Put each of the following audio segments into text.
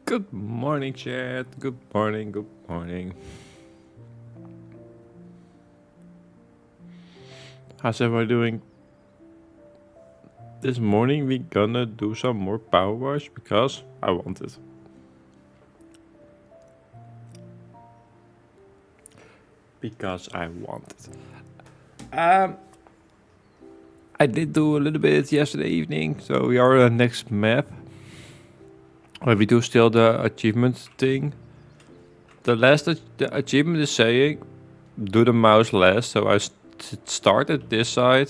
Good morning, chat. Good morning, good morning. How's everyone doing? This morning we gonna do some more power wash because I want it. Because I want it. I did do a little bit yesterday evening, so we are on the next map. We do still the achievement thing. The achievement is saying do the mouse last, so I started this side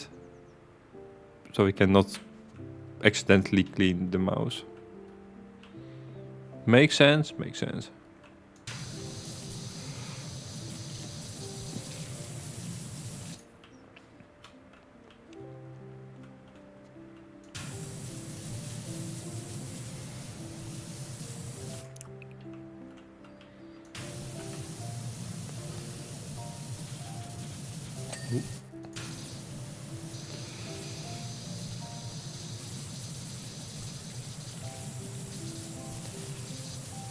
so we cannot accidentally clean the mouse. Makes sense? Makes sense.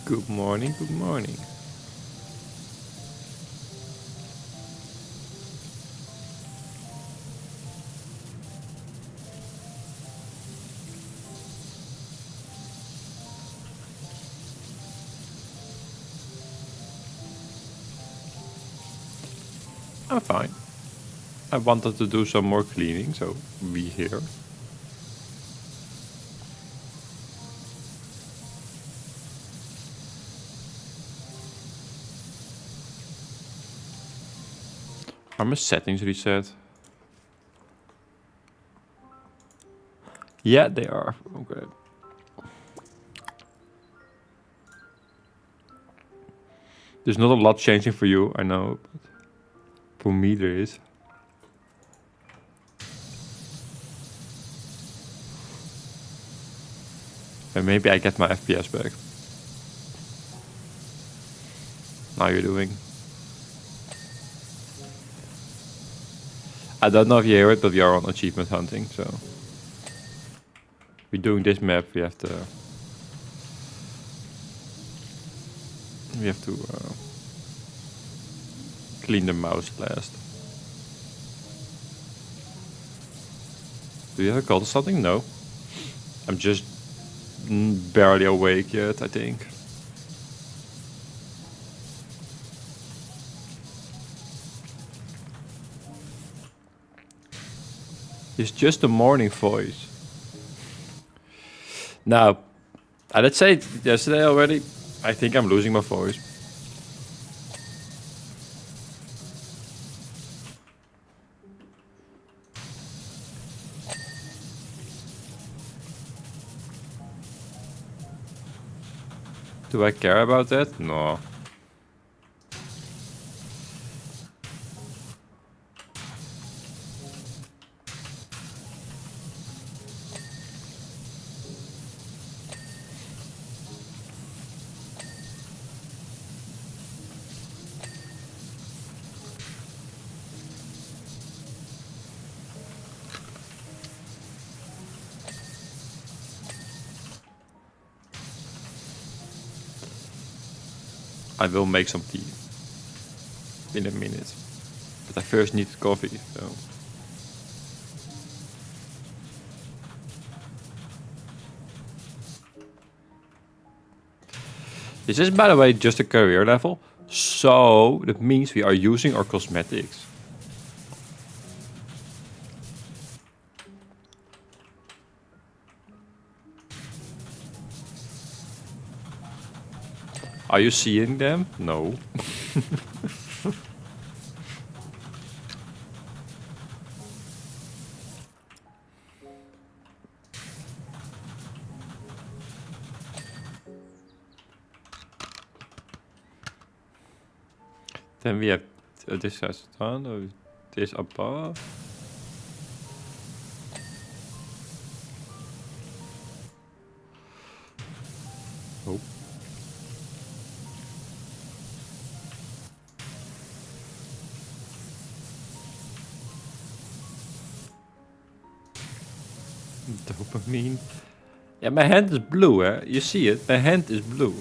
Good morning, good morning. I'm fine. I wanted to do some more cleaning, so be here. Are my settings reset? Yeah, they are. Okay. There's not a lot changing for you, I know. But for me, there is. And maybe I get my FPS back. How you doing? I don't know if you hear it, but we are on achievement hunting, so we're doing this map. We have to clean the mouse last. Do you have a call to something? No. I'm just barely awake yet, I think. It's just a morning voice. Now, let's say yesterday already, I think I'm losing my voice. Do I care about that? No. I will make some tea in a minute. But I first need coffee, so. This is, by the way, just a career level. So that means we are using our cosmetics. Are you seeing them? No. Then we have this has done, this above. Oh. Dopamine. Yeah, my hand is blue, eh? You see it? My hand is blue.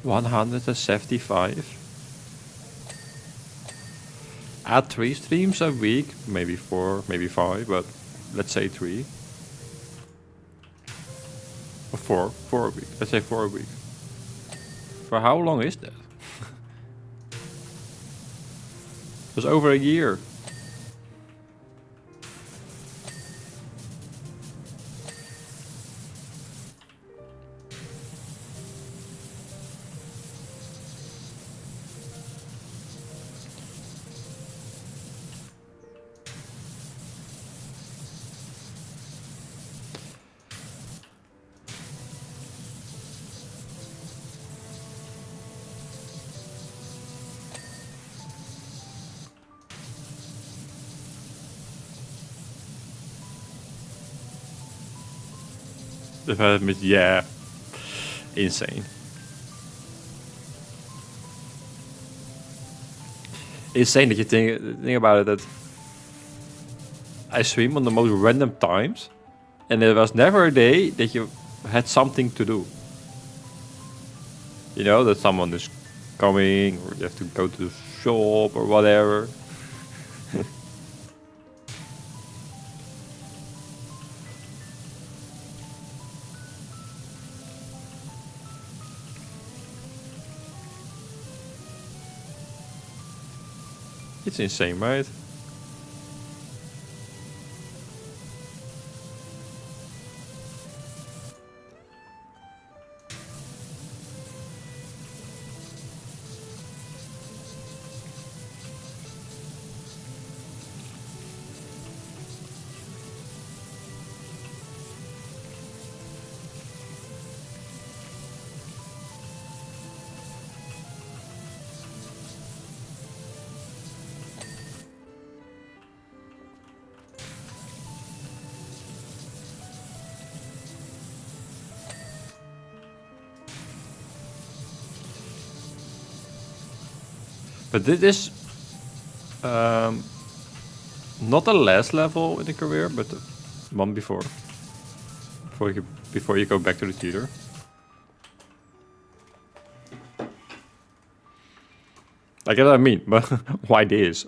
$175. Add 3 streams a week, maybe 4, maybe 5, but let's say 3. Or 4 a week. Let's say 4 a week. For how long is that? It was over a year. Yeah, insane. Insane that you think about it, that I stream on the most random times, and there was never a day that you had something to do. You know, that someone is coming, or you have to go to the shop, or whatever. It's insane, right? But this is not the last level in the career, but the one before. Before you go back to the theater. I get what I mean, but why this?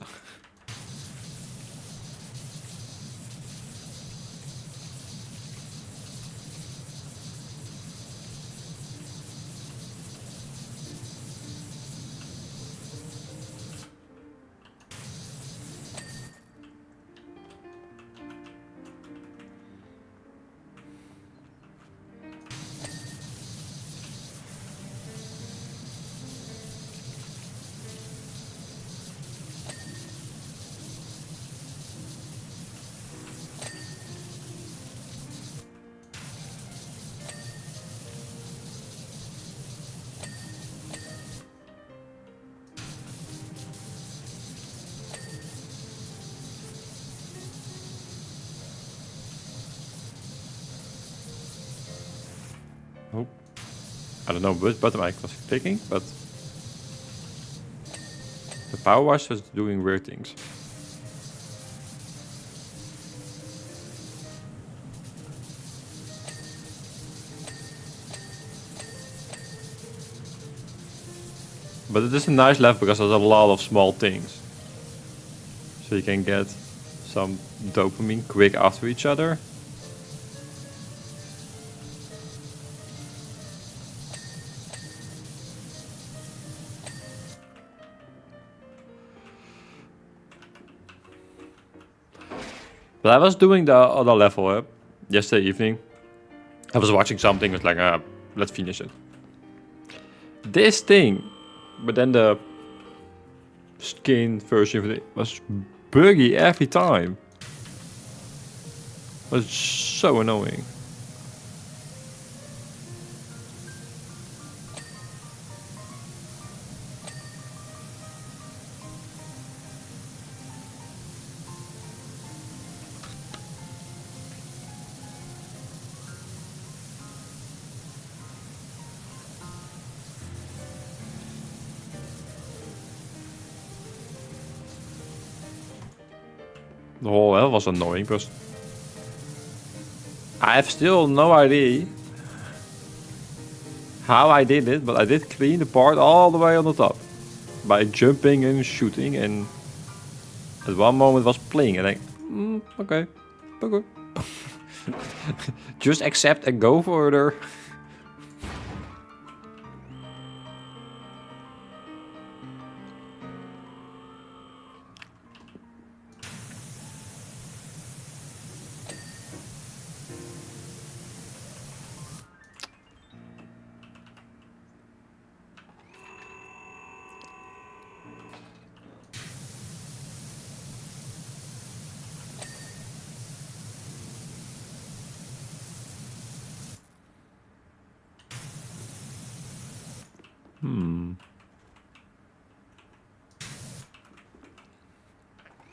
Oh, I don't know which button I was clicking, but the PowerWash was doing weird things. But it is a nice level because there's a lot of small things. So you can get some dopamine quick after each other. But I was doing the other level yesterday evening. I was watching something, it's like, let's finish it. This thing, but then the skin version of it was buggy every time. It was so annoying. Oh, that was annoying because I have still no idea how I did it, but I did clean the part all the way on the top by jumping and shooting, and at one moment was playing and okay. Just accept and go further.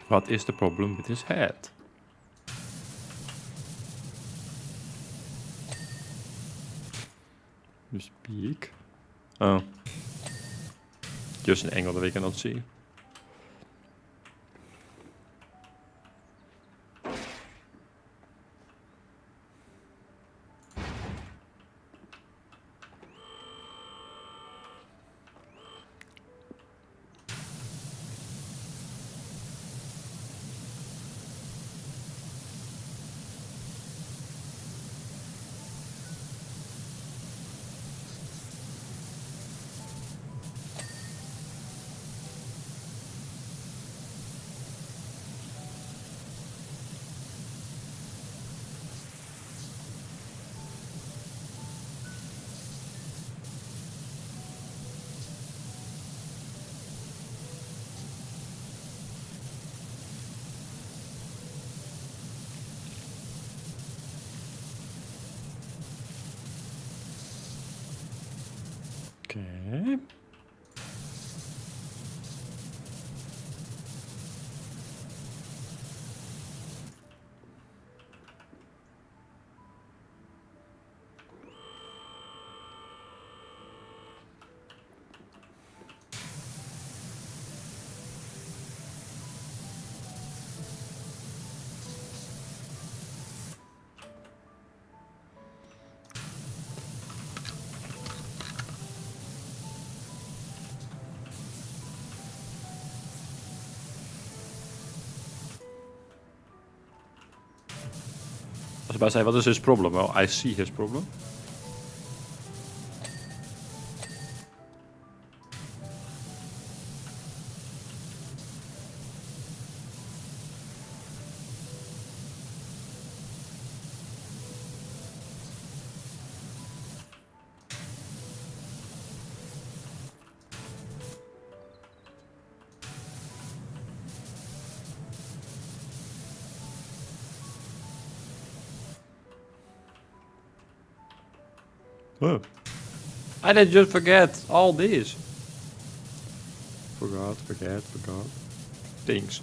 What is the problem with his head? His beak? Oh. Just an angle that we cannot see. Okay. I was about to say, what is his problem? Well, I see his problem. Oh. I did just forget all this. Forgot. Things.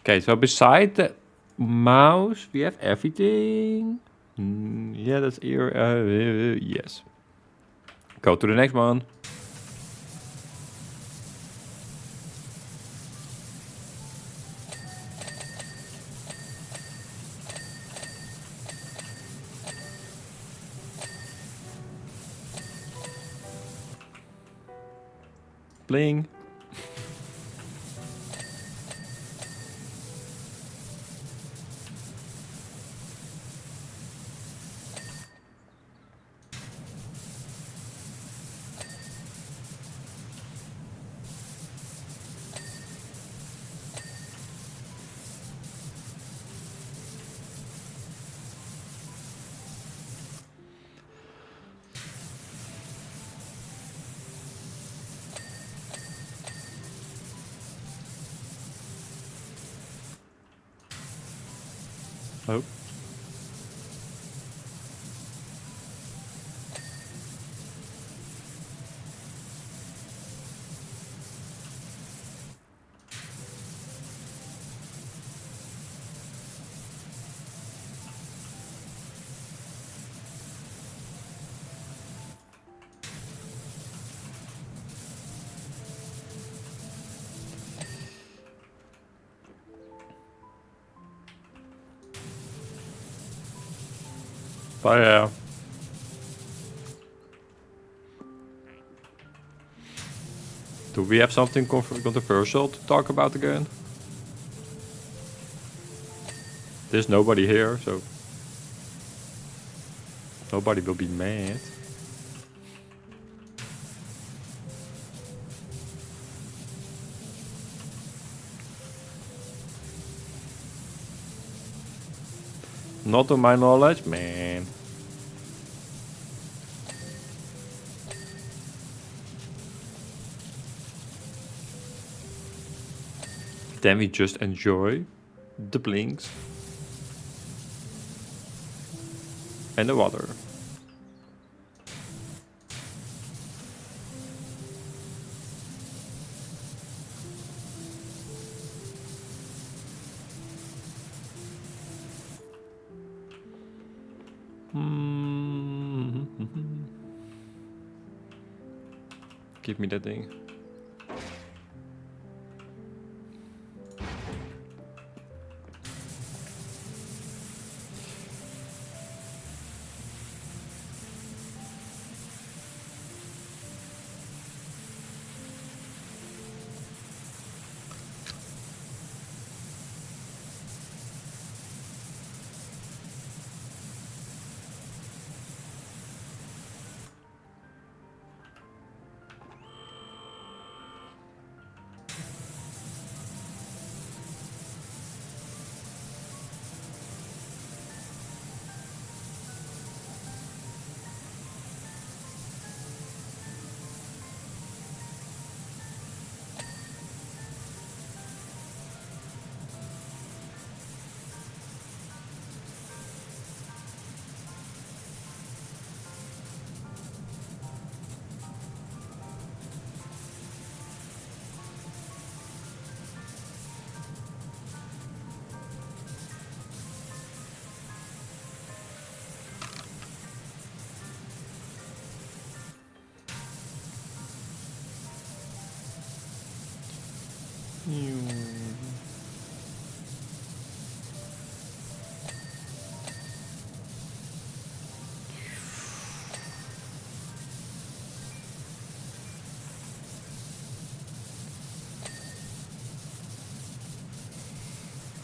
Okay, so beside the mouse, we have everything. Yeah, that's ear. Yes. Go to the next one. Bling. Oh. But yeah. Do we have something controversial to talk about again? There's nobody here, so nobody will be mad. Not to my knowledge, man. Then we just enjoy the blinks and the water. Give me that thing.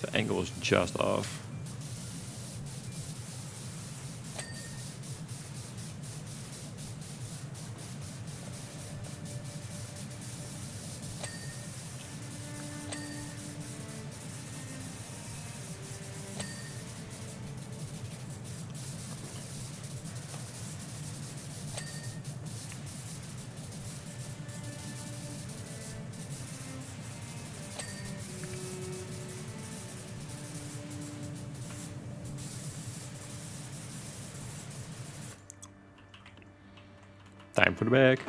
The angle is just off. Time for the bag.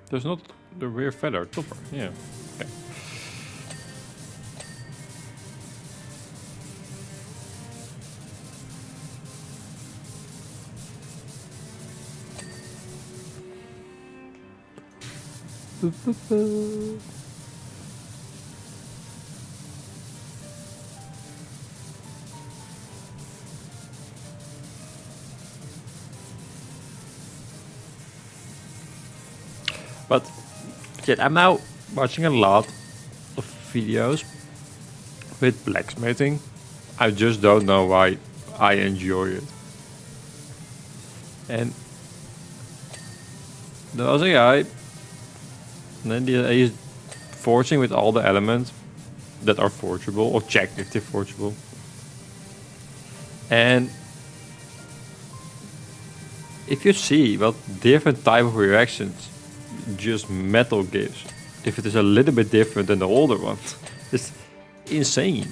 There's not the rear feather topper. Yeah. Okay. But yet I'm now watching a lot of videos with blacksmithing. I just don't know why I enjoy it. And there was a guy, and then he's forging with all the elements that are forgeable, or check if they're forgeable. And if you see what different type of reactions just metal gives, if it is a little bit different than the older one, it's insane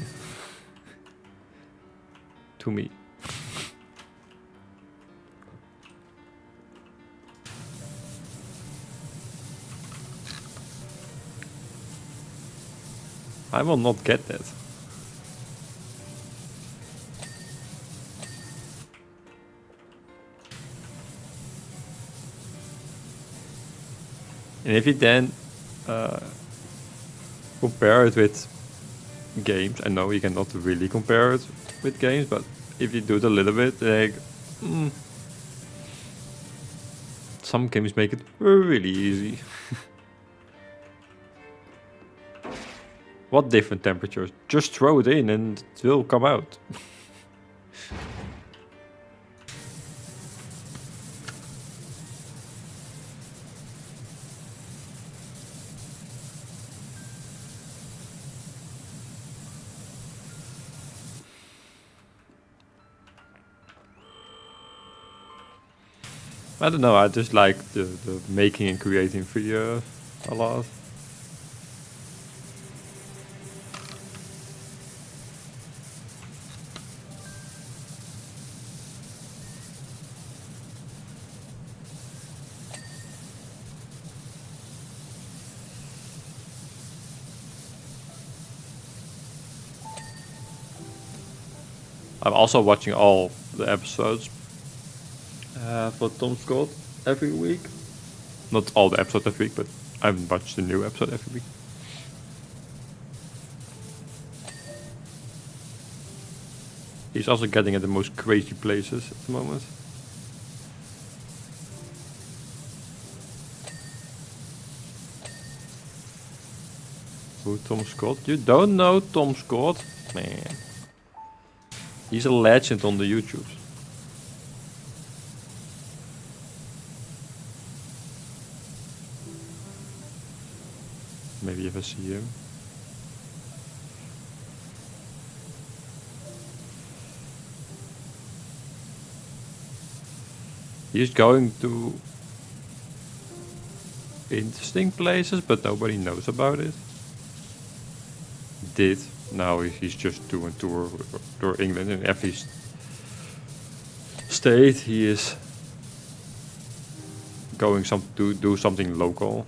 to me. I will not get that. And if you then compare it with games, I know you cannot really compare it with games, but if you do it a little bit, like, some games make it really easy. What different temperatures? Just throw it in and it will come out. I don't know, I just like the making and creating videos a lot. I'm also watching all the episodes for Tom Scott every week. Not all the episodes every week, but I watch the new episode every week. He's also getting at the most crazy places at the moment. Who, Tom Scott? You don't know Tom Scott? Man. He's a legend on the YouTube. Maybe if I see him. He's going to interesting places, but nobody knows about it. Did. Now he's just doing tour England, and every state he is going to do something local.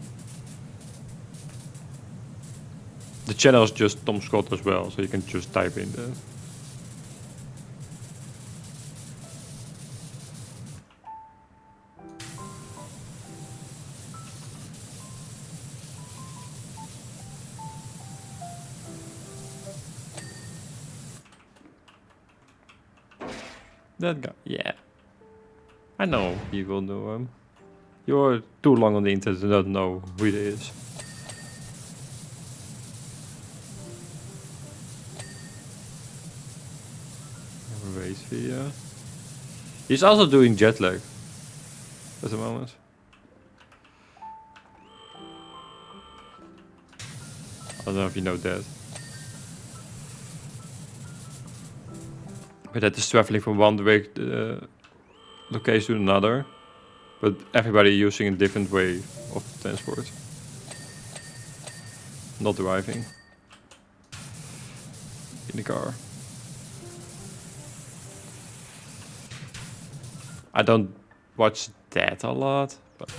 The channel is just Tom Scott as well, so you can just type in that. That guy, yeah. I know people know him. You're too long on the internet to not know who it is. Race video. He's also doing jet lag at the moment. I don't know if you know that. But that is traveling from one location to another. But everybody using a different way of transport. Not driving. In the car. I don't watch that a lot, but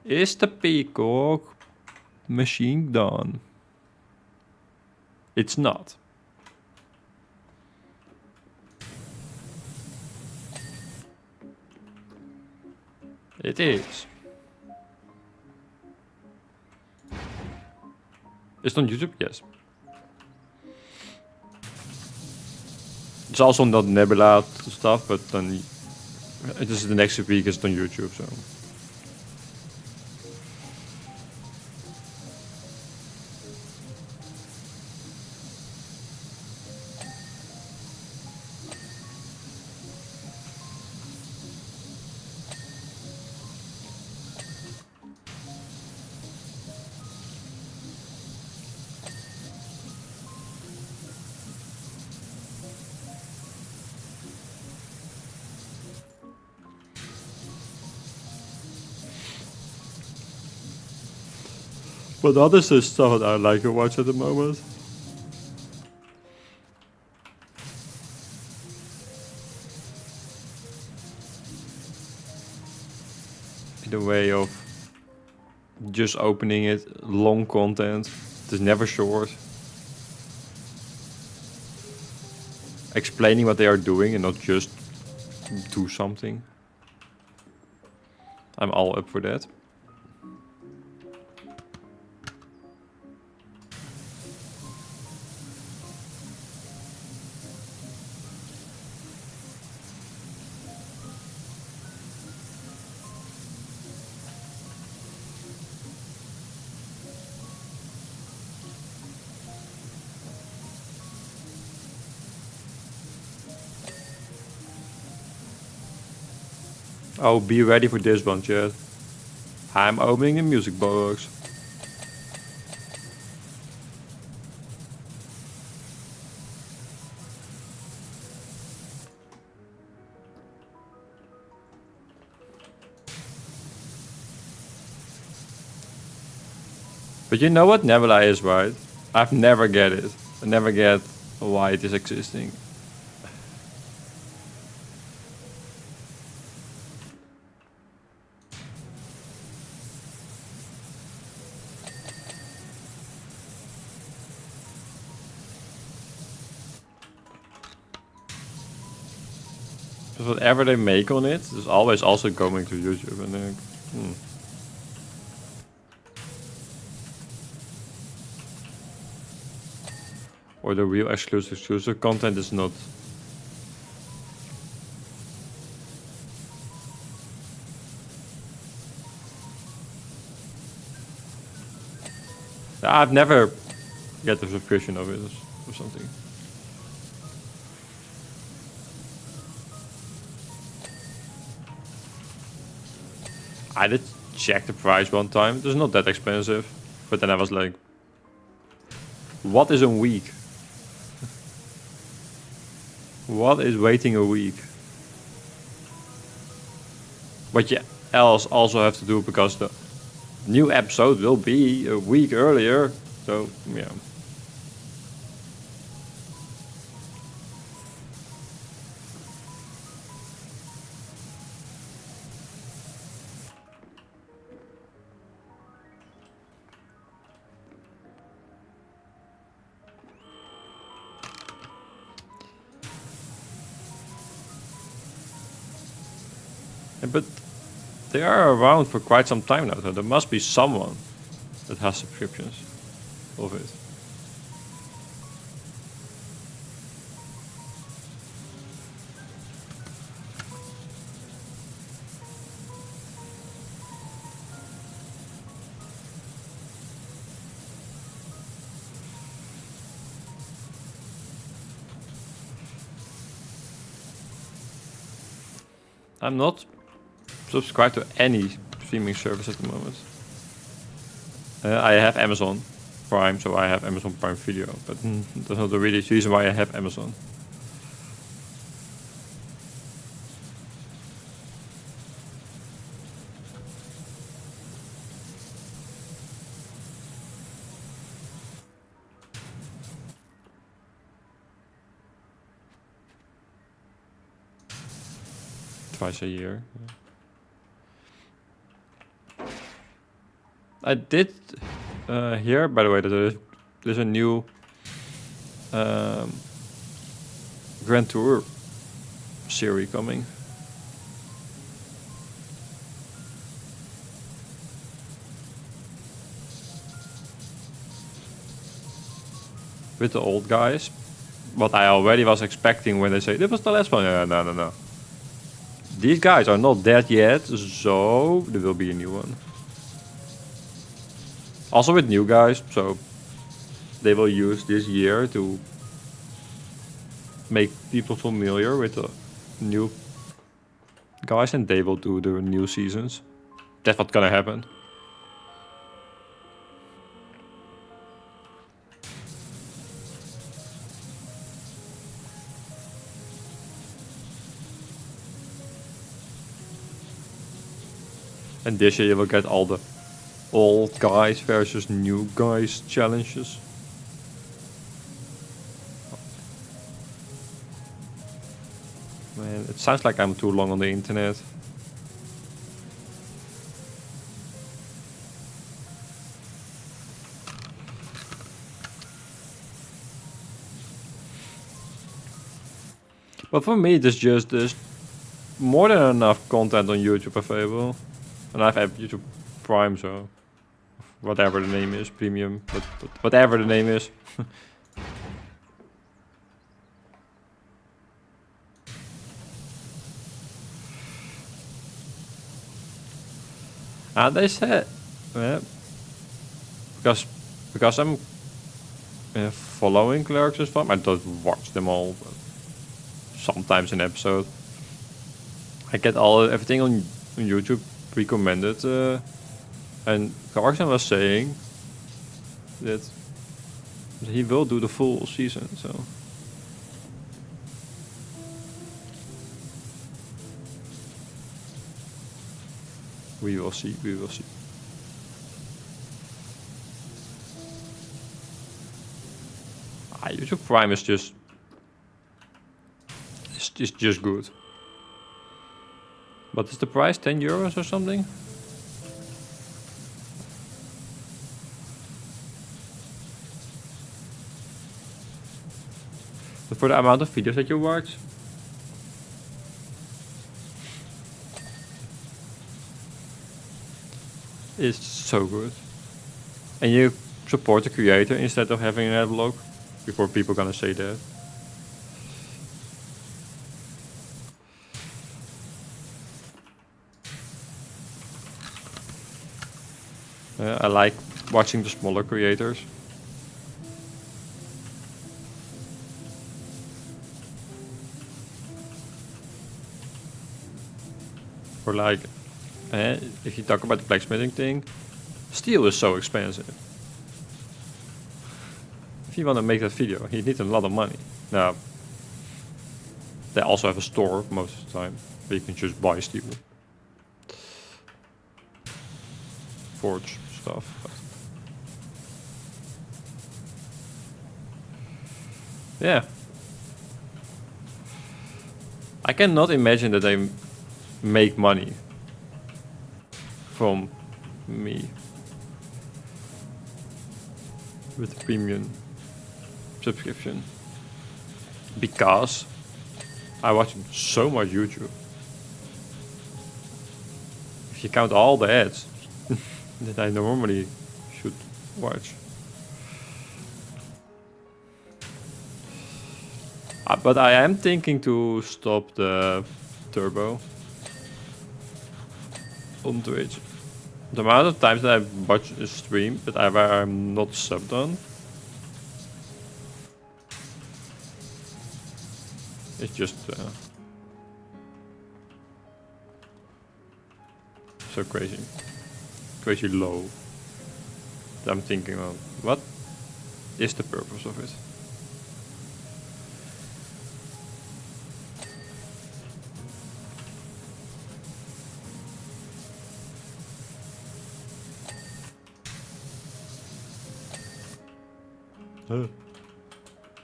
is the peacock machine done? It's not. It is. It's on YouTube? Yes. It's also not Nebula stuff, but then it is the next week it's on YouTube, so. But that is the stuff that I like to watch at the moment. In the way of just opening it, long content, it's never short. Explaining what they are doing and not just do something. I'm all up for that. Oh, be ready for this one, chat. I'm opening the music box. But you know what Nebula is, right? I've never get it. I never get why it is existing. Because whatever they make on it is always also going to YouTube and then, Or the real exclusive content is not. I've never get the subscription of it or something. I did check the price one time. It's not that expensive. But then I was like, what is a week? What is waiting a week? What you else also have to do because the new episode will be a week earlier. So, yeah. But they are around for quite some time now, so there must be someone that has subscriptions of it. I'm not subscribed to any streaming service at the moment. I have Amazon Prime, so I have Amazon Prime Video, but that's not the really reason why I have Amazon. Twice a year. Yeah. I did hear, by the way, that there's a new Grand Tour series coming. With the old guys. What I already was expecting when they say, this was the last one. No. These guys are not dead yet, so there will be a new one. Also with new guys, so they will use this year to make people familiar with the new guys and they will do the new seasons. That's what's gonna happen. And this year you will get all the old guys versus new guys challenges. Man, it sounds like I'm too long on the internet. But for me, there's more than enough content on YouTube available. And I've had YouTube Prime, so whatever the name is, Premium, but whatever the name is. And they said, because I'm following Clerks and stuff, I don't watch them all, but sometimes an episode. I get everything on YouTube recommended, and Clarkson was saying that he will do the full season, so. We will see, we will see. YouTube Prime is just good. What is the price? 10 euros or something? But for the amount of videos that you watch, it's so good. And you support the creator instead of having an ad block. Before people gonna say that. I like watching the smaller creators. Or like, if you talk about the blacksmithing thing, steel is so expensive. If you want to make that video, you need a lot of money. Now, they also have a store most of the time, where you can just buy steel. Forge stuff. But yeah. I cannot imagine that they make money from me with the premium subscription, because I watch so much YouTube. If you count all the ads that I normally should watch. But I am thinking to stop the turbo on Twitch. The amount of times that I watch a stream that I'm not subbed on, it's just so crazy low. I'm thinking of what is the purpose of it?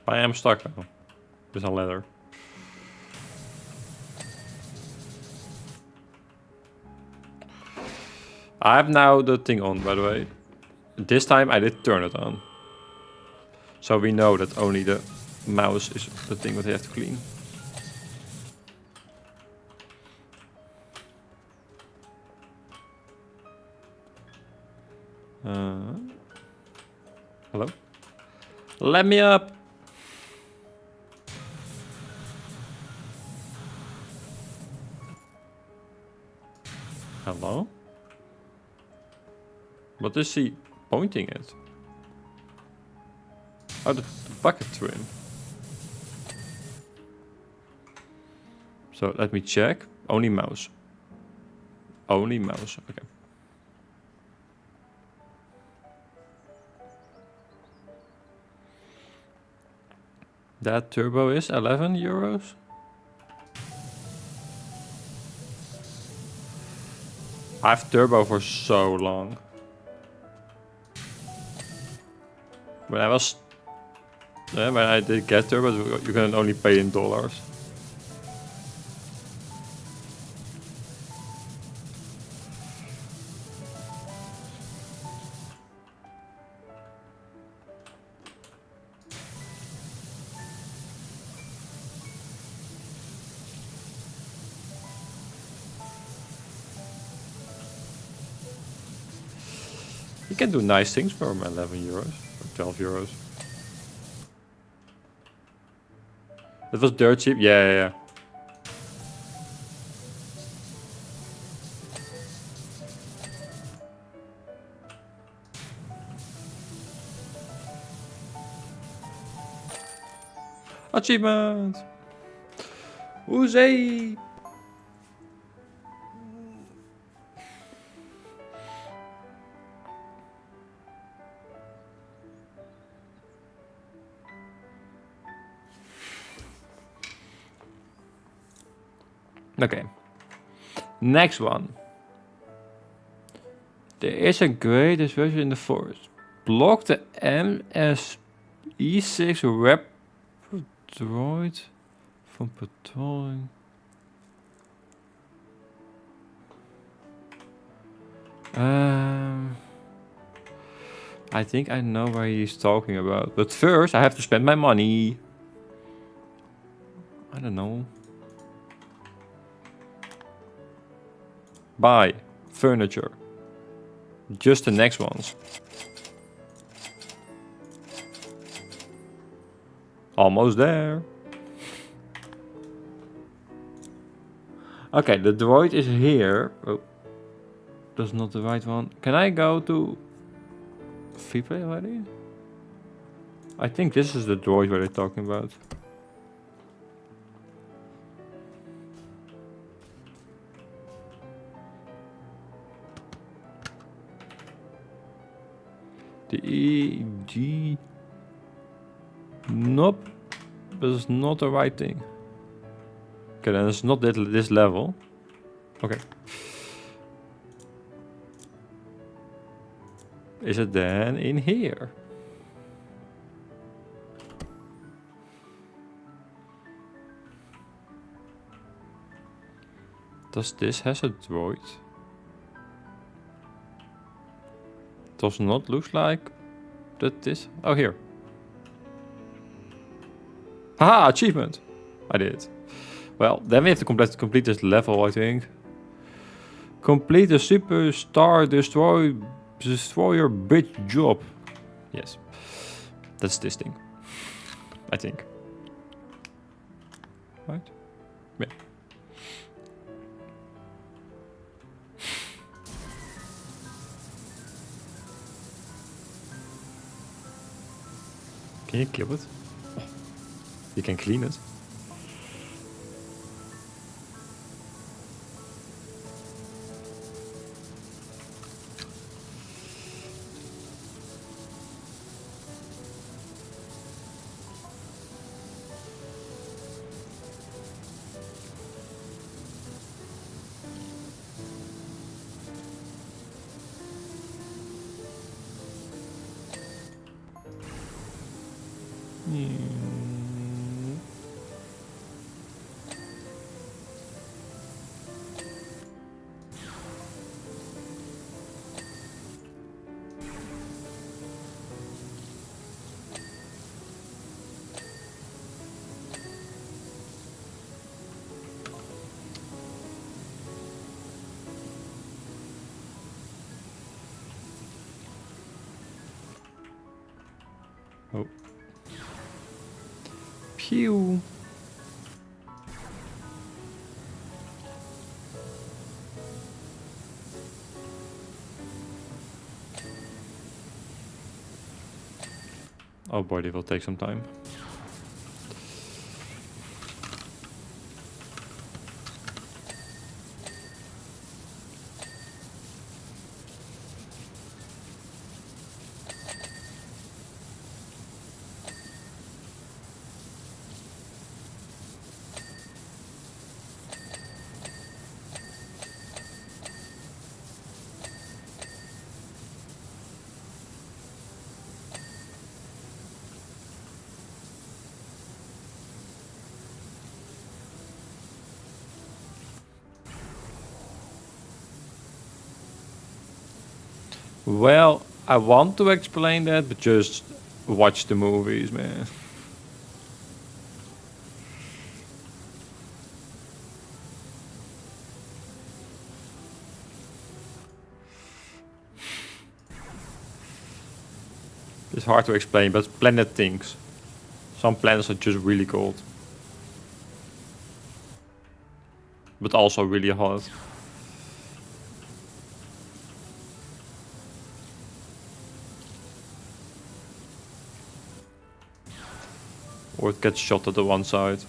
I am stuck now. There's a ladder. I have now the thing on, by the way. This time I did turn it on. So we know that only the mouse is the thing that we have to clean. Hello? Let me up! Hello? What is he pointing at? Oh, the bucket trim. So let me check. Only mouse. Only mouse, okay. That turbo is 11 euros. I've turbo for so long. when I was when I did get there, but you can only pay in dollars. You can do nice things for 11 euros or 12 euros. It was dirt cheap. Yeah. Achievement! Hoezee! Okay. Next one. There is a great dispersion in the forest. Block the MSE6 web droid from patrolling. I think I know what he's talking about. But first I have to spend my money. I don't know. Buy furniture. Just the next ones. Almost there. Okay, the droid is here. Oh, that's not the right one. Can I go to free play already? I think this is the droid where they're talking about. The EG. Nope. This is not the right thing. Okay, then it's not this level. Okay. Is it then in here? Does this has a droid? Does not look like that this... Oh, here. Haha, achievement! I did it. Well, then we have to complete this level, I think. Complete the Superstar Destroyer bridge job. Yes. That's this thing. I think. Right? Yeah. Can you kill it? Oh, you can clean it. Oh. Pew. Oh boy, it will take some time. Well, I want to explain that, but just watch the movies, man. It's hard to explain, but planet things. Some planets are just really cold. But also really hot. Or it gets shot at the one side.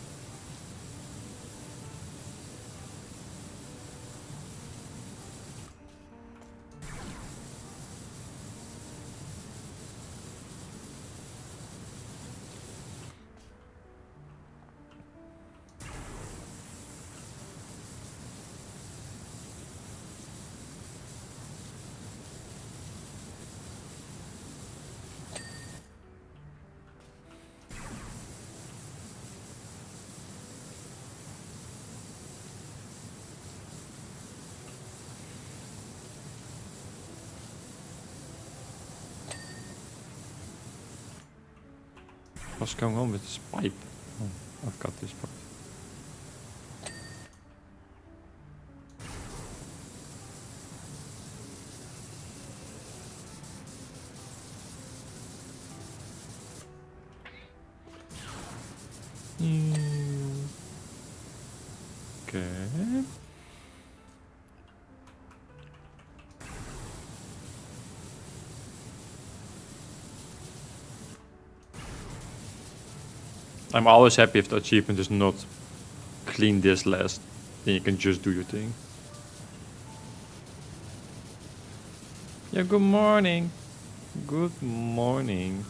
What's going on with this pipe? Oh, I've got this part. Okay. I'm always happy if the achievement is not clean this last. Then you can just do your thing. Yeah, good morning. Good morning.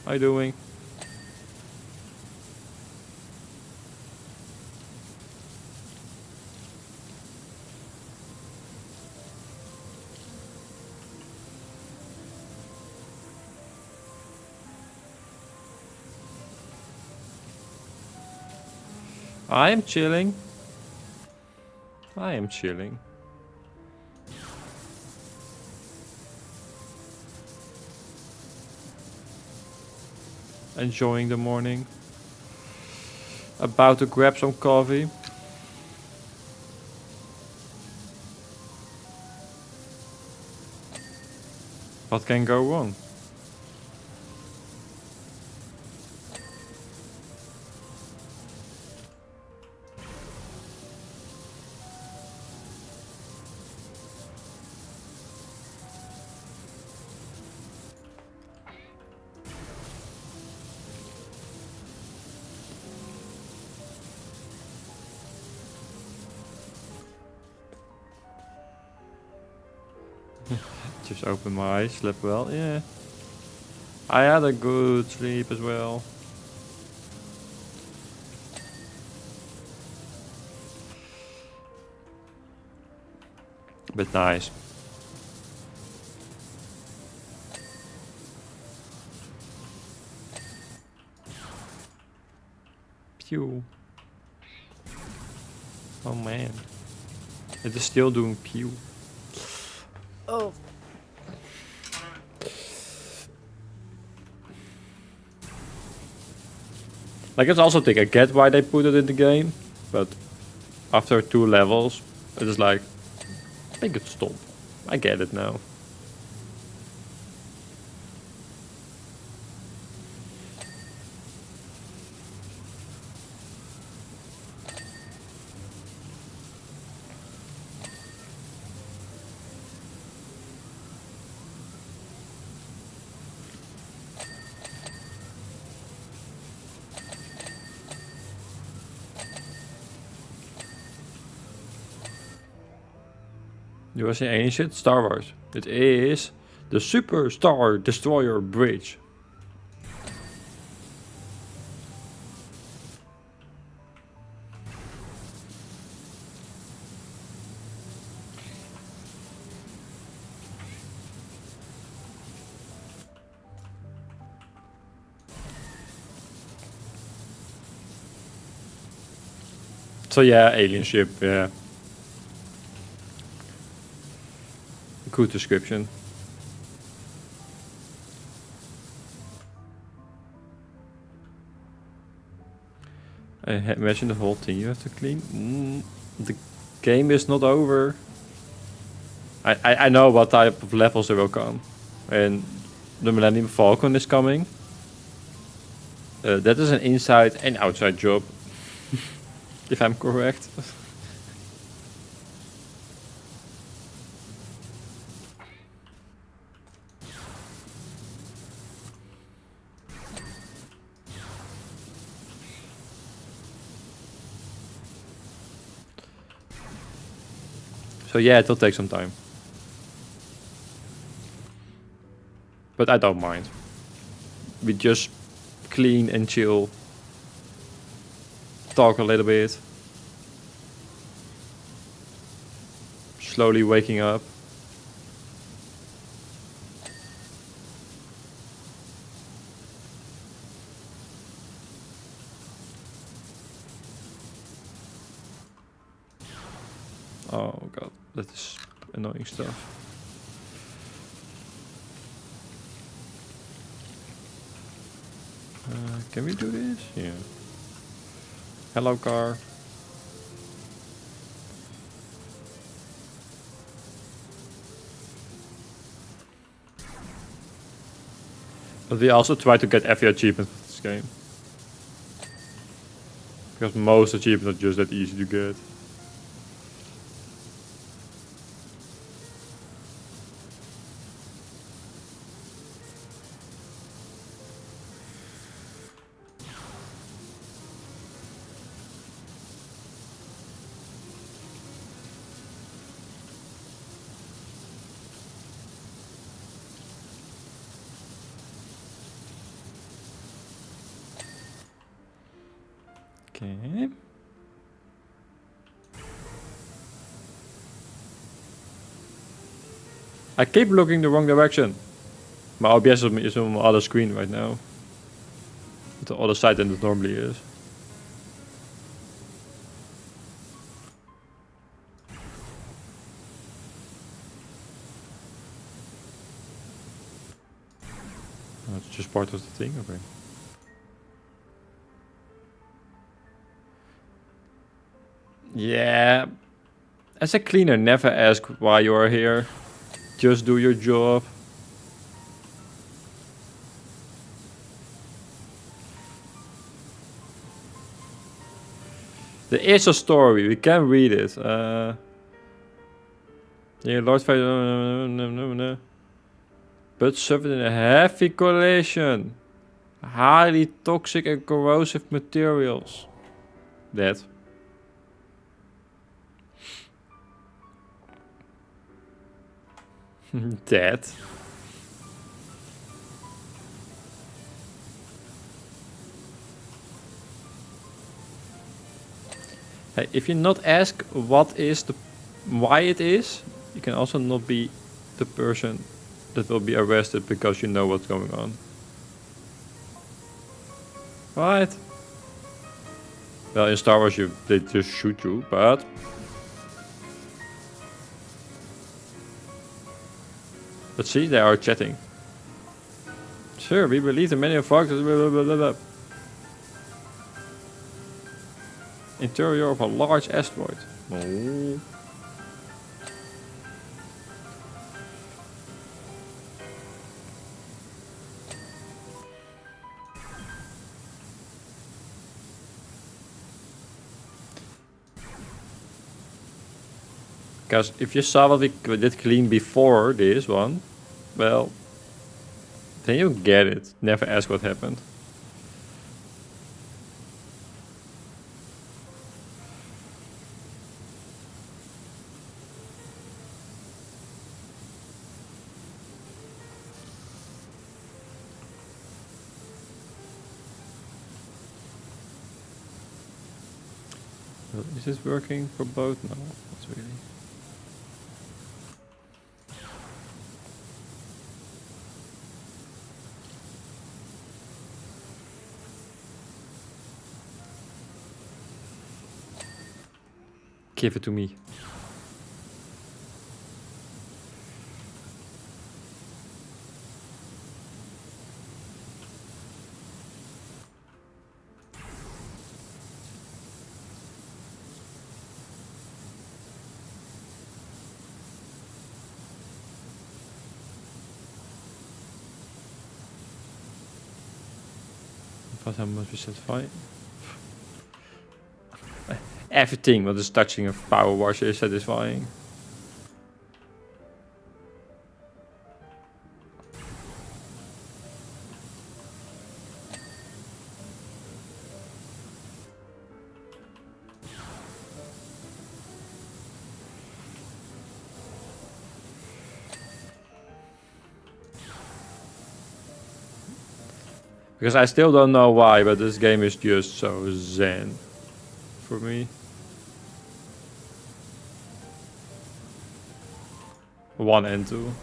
How you doing? I am chilling. I am chilling. Enjoying the morning. About to grab some coffee. What can go wrong? Just open my eyes, slept well, yeah. I had a good sleep as well. But nice. Pew. Oh man. It is still doing pew. Oh. Like, it's also thing, I get why they put it in the game, but after 2 levels, it is like, make it stop. I get it now. You was saying any shit? Star Wars. It is the Super Star Destroyer Bridge. So yeah, alien ship, yeah. Good description. Imagine the whole thing you have to clean. The game is not over. I know what type of levels there will come. And the Millennium Falcon is coming. That is an inside and outside job. If I'm correct. So yeah, it'll take some time. But I don't mind. We just clean and chill. Talk a little bit. Slowly waking up. Oh god, that is annoying stuff. Can we do this? Yeah. Hello, car. But we also try to get every achievement for this game. Because most achievements are just that easy to get. Okay. I keep looking the wrong direction. My OBS is on the other screen right now. The other side than it normally is. Oh, it's just part of the thing, okay. Yeah. As a cleaner, never ask why you are here. Just do your job. There is a story, we can read it. Yeah, Lord no. But suffered in a heavy collision. Highly toxic and corrosive materials. That. That. Hey, if you not ask why it is, you can also not be the person that will be arrested because you know what's going on. Right? Well, in Star Wars they just shoot you, but let's see, they are chatting. Sir, we believe the many of foxes. Blah, blah, blah, blah. Interior of a large asteroid. Oh. Because if you saw what we did clean before this one, well, then you get it. Never ask what happened. Well, is this working for both? No, not really. Give it to me. But I must be satisfying. Everything what is touching a power wash is satisfying. Because I still don't know why, but this game is just so zen for me. 1 and 2.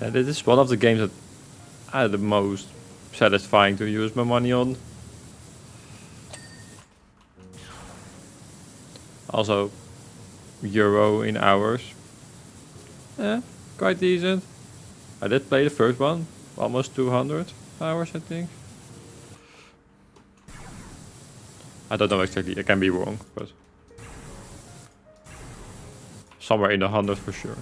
Yeah, this is one of the games that are the most satisfying to use my money on. Also, euro in hours. Yeah, quite decent. I did play the first one, almost 200 hours, I think. I don't know exactly, I can be wrong, but somewhere in the 100 for sure.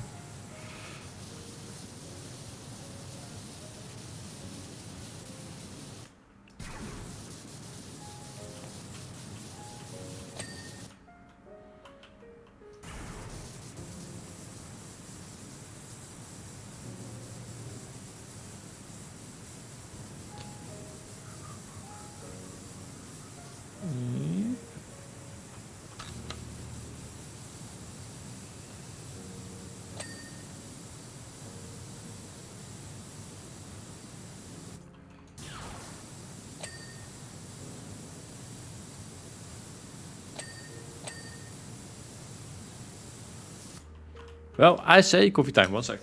Well, I say coffee time, 1 sec.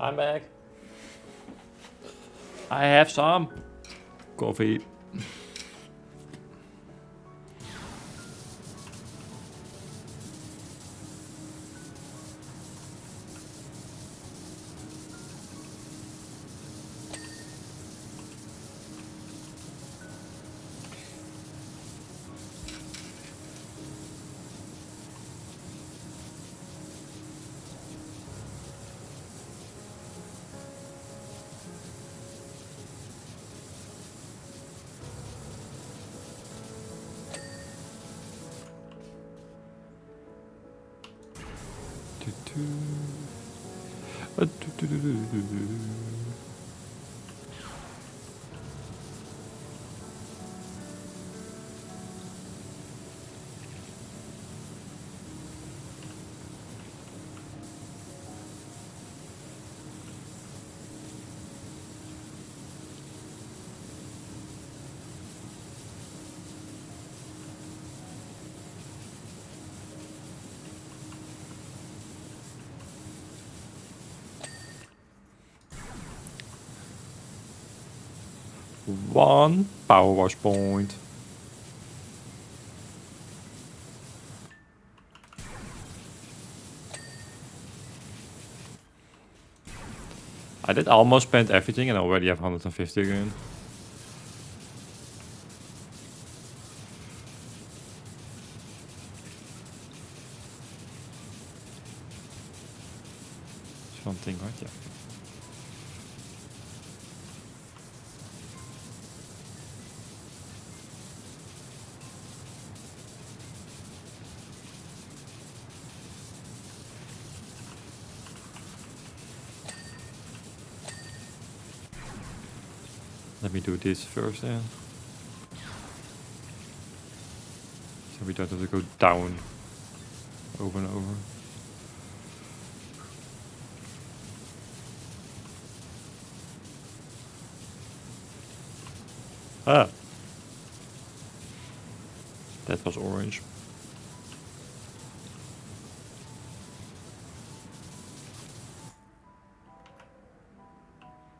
I'm back. I have some coffee. One power wash point. I did almost spend everything and I already have 150 again. That's one thing, right? Yeah. Let me do this first then. So we don't have to go down over and over. Ah. That was orange.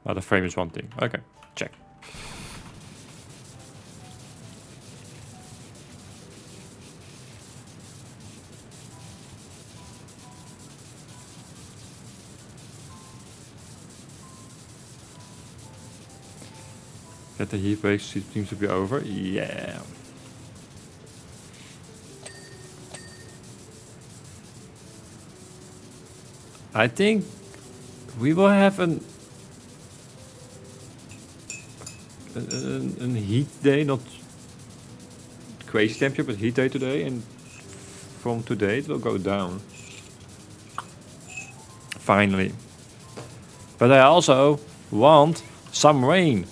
Oh, the frame is one thing. Okay, check. That the heat wave seems to be over. Yeah. I think we will have a heat day, not crazy temperature, but heat day today, and from today it will go down. Finally. But I also want some rain.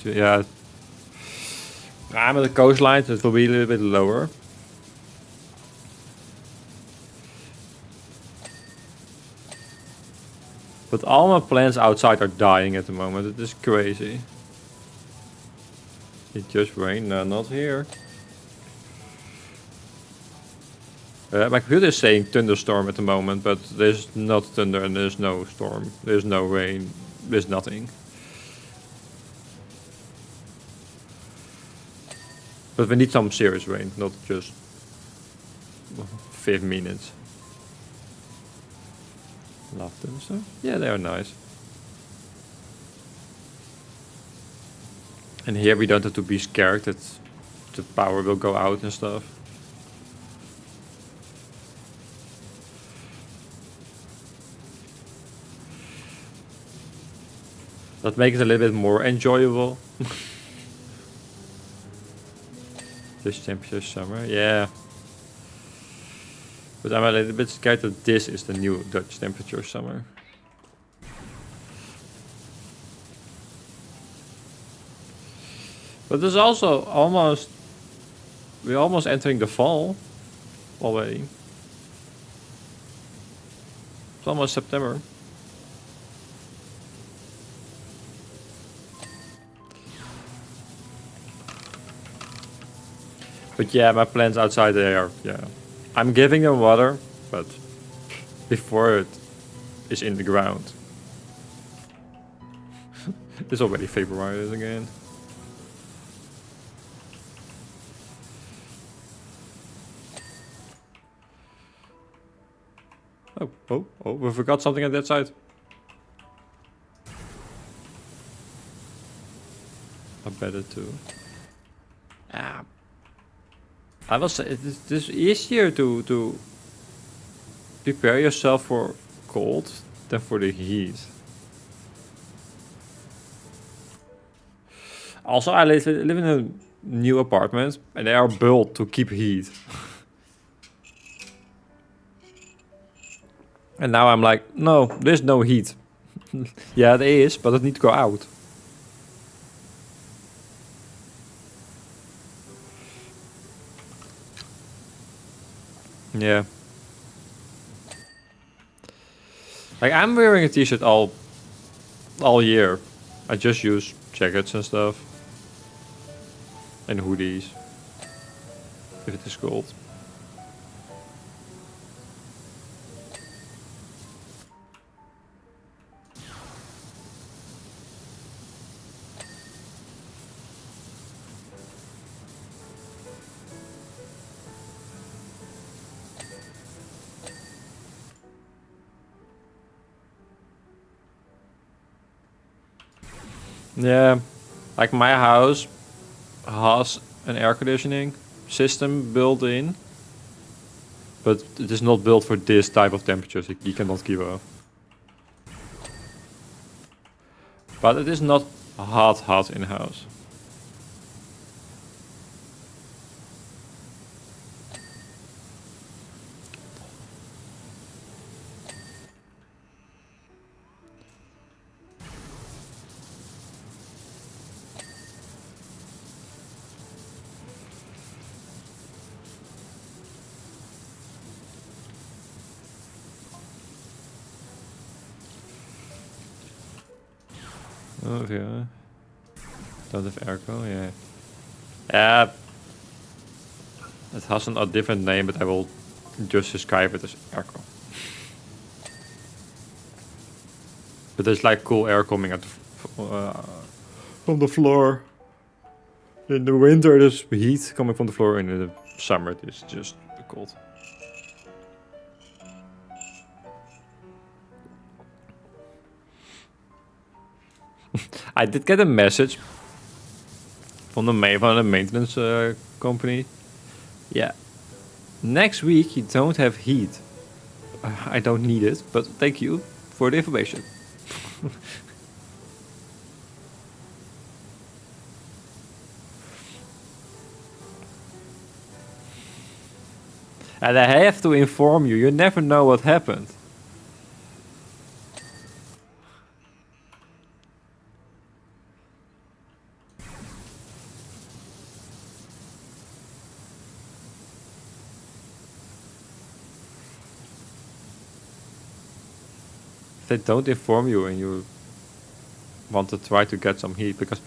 Yeah. I'm at the coastline, so it will be a little bit lower. But all my plants outside are dying at the moment. It is crazy. It just rained. No, not here. My computer is saying thunderstorm at the moment, but there's not thunder and there's no storm. There's no rain. There's nothing. But we need some serious rain, not just 5 minutes. Love thunderstorm. Yeah, they are nice. And here we don't have to be scared that the power will go out and stuff. That makes it a little bit more enjoyable. This temperature summer, yeah. But I'm a little bit scared that this is the new Dutch temperature summer. But there's also almost... We're almost entering the fall already. It's almost September. But yeah, my plants outside there, yeah. I'm giving them water, but before it is in the ground. It's already vaporized again. Oh, we forgot something on that side. I better too. Ah. I will say it is easier to prepare yourself for cold than for the heat. Also, I live in a new apartment, and they are built to keep heat. And now I'm like, no, there's no heat. Yeah, it is, but it needs to go out. Yeah. Like, I'm wearing a t-shirt all year. I just use jackets and stuff. And hoodies. If it is cold. Yeah. Like, my house has an air conditioning system built in. But it is not built for this type of temperatures. You cannot keep up. But it is not hot in-house. Okay. Don't have airco, yeah. Yeah. It has a different name, but I will just describe it as airco. But there's like cool air coming out from the floor. In the winter, there's heat coming from the floor, and in the summer, it is just cold. I did get a message from the maintenance company. Yeah. Next week, you don't have heat. I don't need it, but thank you for the information. And I have to inform you, you never know what happened. If they don't inform you and you want to try to get some heat, because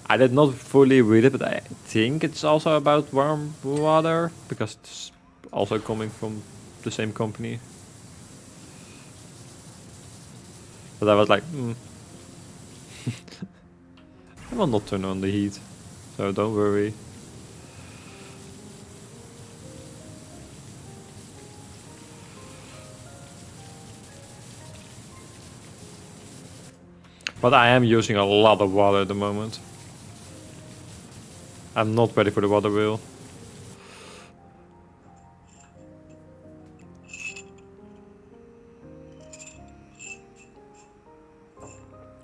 I did not fully read it, but I think it's also about warm water, because it's also coming from the same company. But I was like, I will not turn on the heat, so don't worry. But I am using a lot of water at the moment. I'm not ready for the water wheel.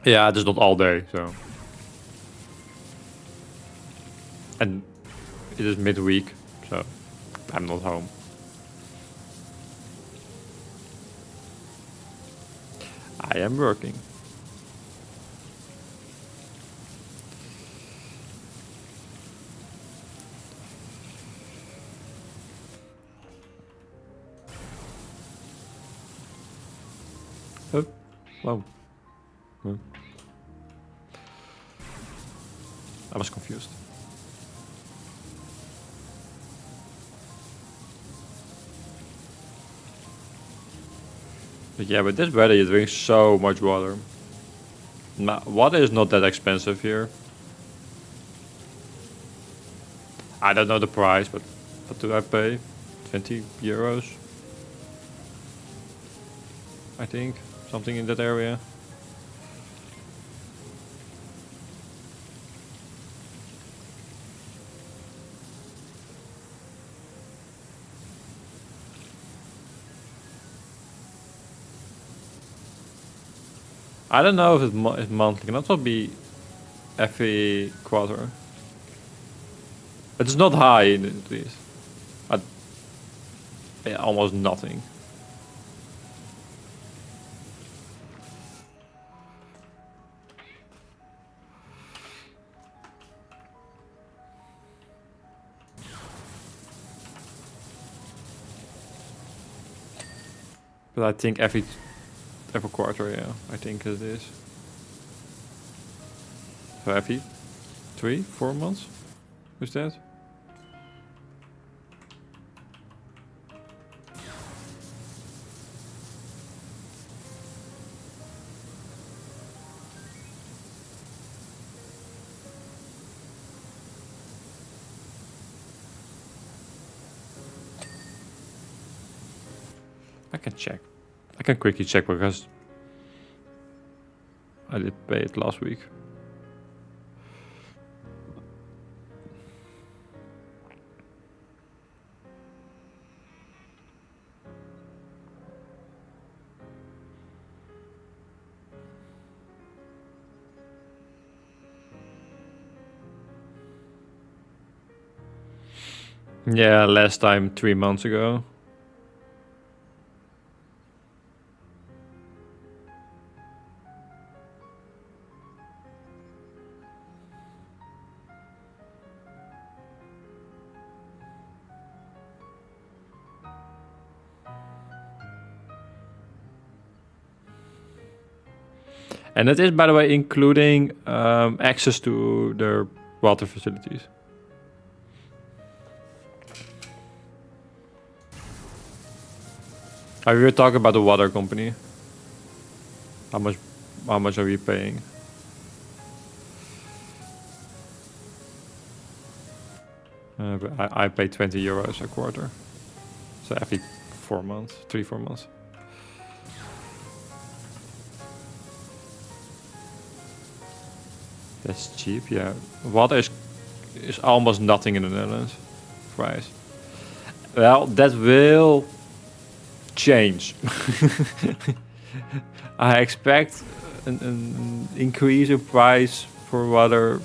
Yeah, it is not all day, so. And it is midweek, so I'm not home. I am working. Oh, wow. I was confused. But yeah, with this weather you drink so much water. Water is not that expensive here. I don't know the price, but what do I pay? 20 euros? I think. Something in that area. I don't know if it's monthly. Can also be every quarter. It's not high, at least. Almost nothing. But I think every quarter, yeah, I think it is. So every 3-4 months? Who's that? I can check. I can quickly check because I did pay it last week. Yeah, last time 3 months ago. And that is, by the way, including access to their water facilities. We were talking about the water company. How much are we paying? I pay 20 euros a quarter. So every 4 months, 3-4 months. That's cheap, yeah. Water is almost nothing in the Netherlands. Price. Well, that will change. I expect an increase in price for water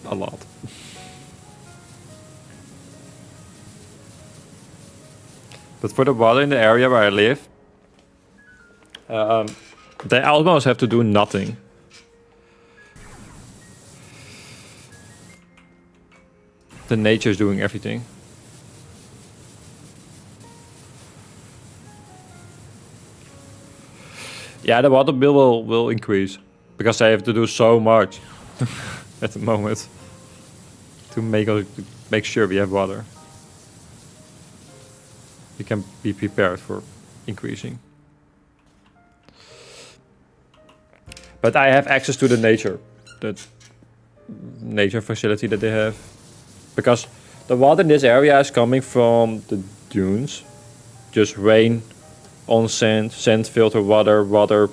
a lot. But for the water in the area where I live, they almost have to do nothing. The nature is doing everything. Yeah, the water bill will increase because they have to do so much at the moment to make sure we have water. You can be prepared for increasing. But I have access to the nature facility that they have. Because the water in this area is coming from the dunes. Just rain on sand, sand filter water.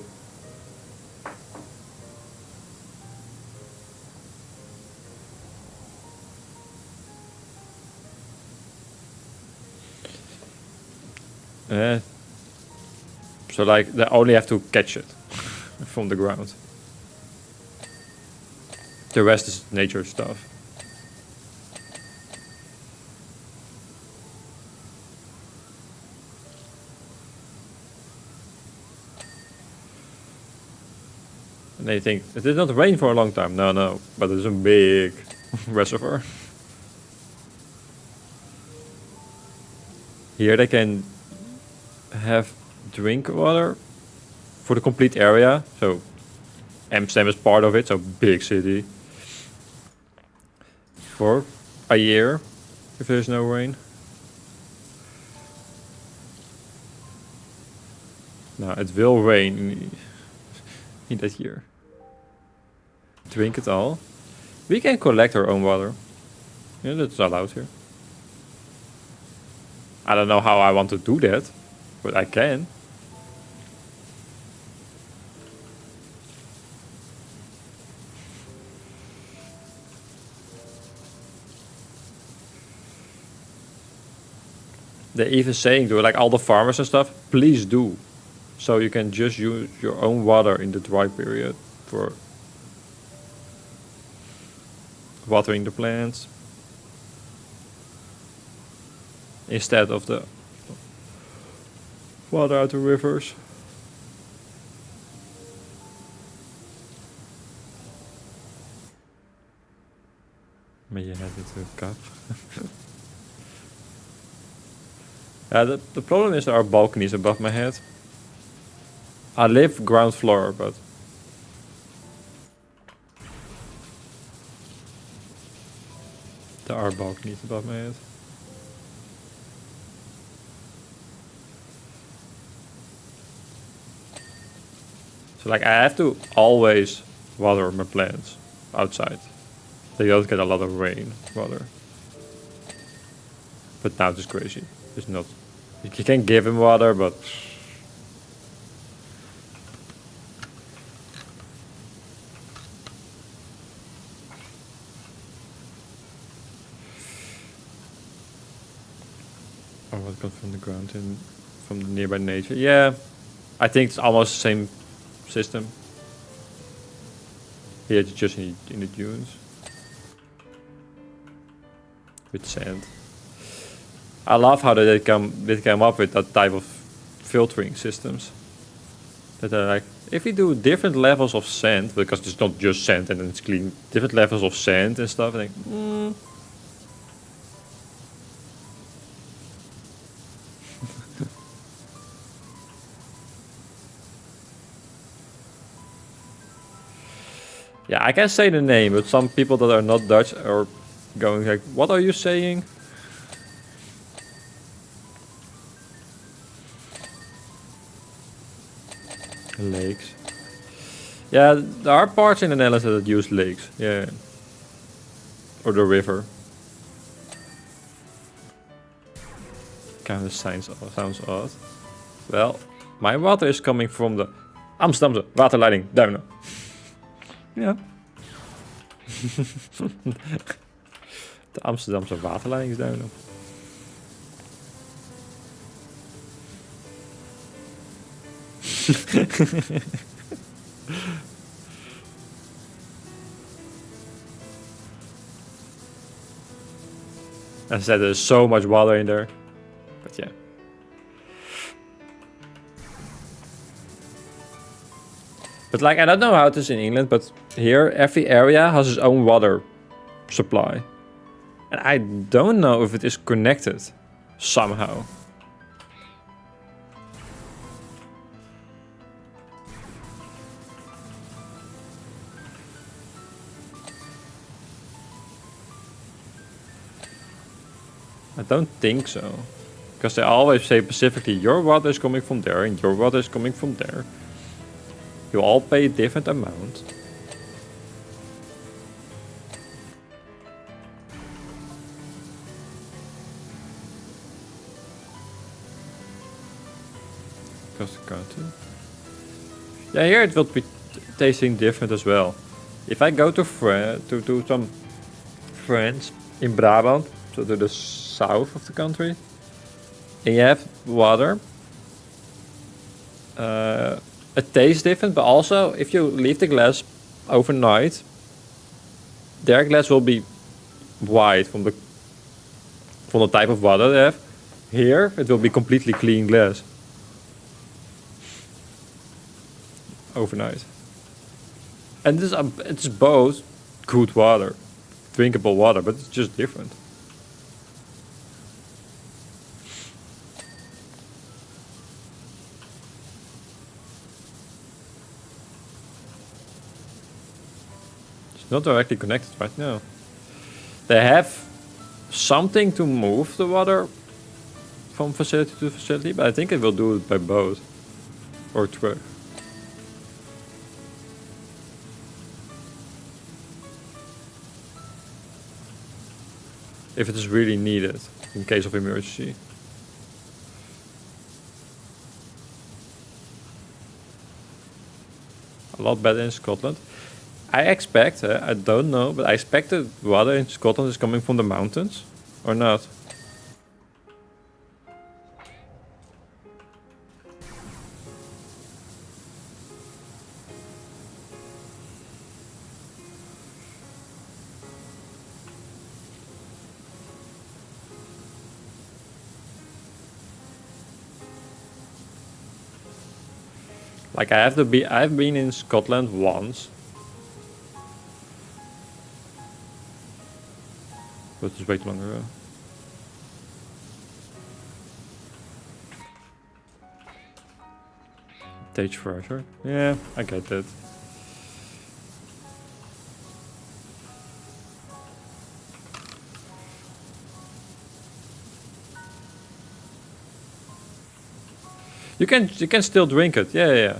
So like they only have to catch it from the ground. The rest is nature stuff. And they think it did not rain for a long time. No, but it's a big reservoir. Here they can have drink water for the complete area. So Amsterdam is part of it, so big city. For a year, if there's no rain. No, it will rain in that year. Drink it all. We can collect our own water. Yeah, that's allowed here. I don't know how I want to do that, but I can. They're even saying to like all the farmers and stuff, please do. So you can just use your own water in the dry period for watering the plants instead of the water out the rivers. May je head into a cup. The problem is there are balconies above my head. I live ground floor, but there are balconies above my head. So like I have to always water my plants outside. They don't get a lot of rain water. But now it's crazy. It's not. You can give him water, but or what comes from the ground and from the nearby nature. Yeah, I think it's almost the same system. Here it's just in the dunes with sand. I love how they came up with that type of filtering systems. That are like, if we do different levels of sand, because it's not just sand and then it's clean, different levels of sand and stuff, I think, yeah, I can say the name, but some people that are not Dutch are going like, what are you saying? Lakes. Yeah, there are parts in the Netherlands that use lakes. Yeah. Or the river. Kind of sounds odd. Well, my water is coming from the Amsterdamse waterleiding Duinen. Ja. De Amsterdamse waterleidingsduinen. As I said, there's so much water in there. But yeah. But like, I don't know how it is in England, but here every area has its own water supply. And I don't know if it is connected somehow. I don't think so. Because they always say specifically, your water is coming from there and your water is coming from there. You all pay a different amount. Across the country. Yeah, here it will be tasting different as well. If I go to some friends in Brabant, so to the south of the country, and you have water, it tastes different, but also if you leave the glass overnight, their glass will be white from the type of water they have. Here it will be completely clean glass overnight. And it's both good water, drinkable water, but it's just different. Not directly connected right now. They have something to move the water from facility to facility, but I think it will do it by boat or truck. If it is really needed in case of emergency. A lot better in Scotland. I expect, I don't know, but I expect the water in Scotland is coming from the mountains, or not? Like I've been in Scotland once. But it's way too long ago. Stage fresher. Yeah, I get that. You can still drink it. Yeah, yeah, yeah.